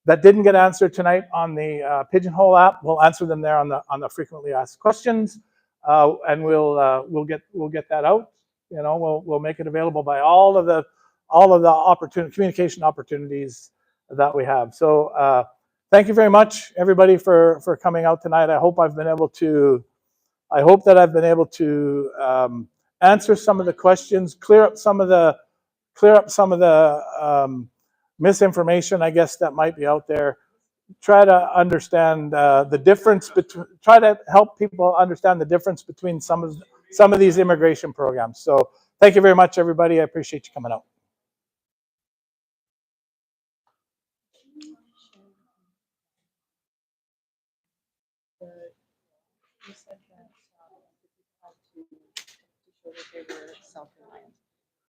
didn't get answered tonight on the Pigeonhole app, we'll answer them there on the frequently asked questions, and we'll get that out. You know, we'll make it available by all of the communication opportunities that we have. So thank you very much, everybody, for coming out tonight. I hope that I've been able to answer some of the questions, clear up some of the misinformation, I guess, that might be out there. Try to understand the difference between. Try to help people understand the difference between some of these immigration programs. So thank you very much, everybody. I appreciate you coming out. You said that people had to show that they were self-reliant.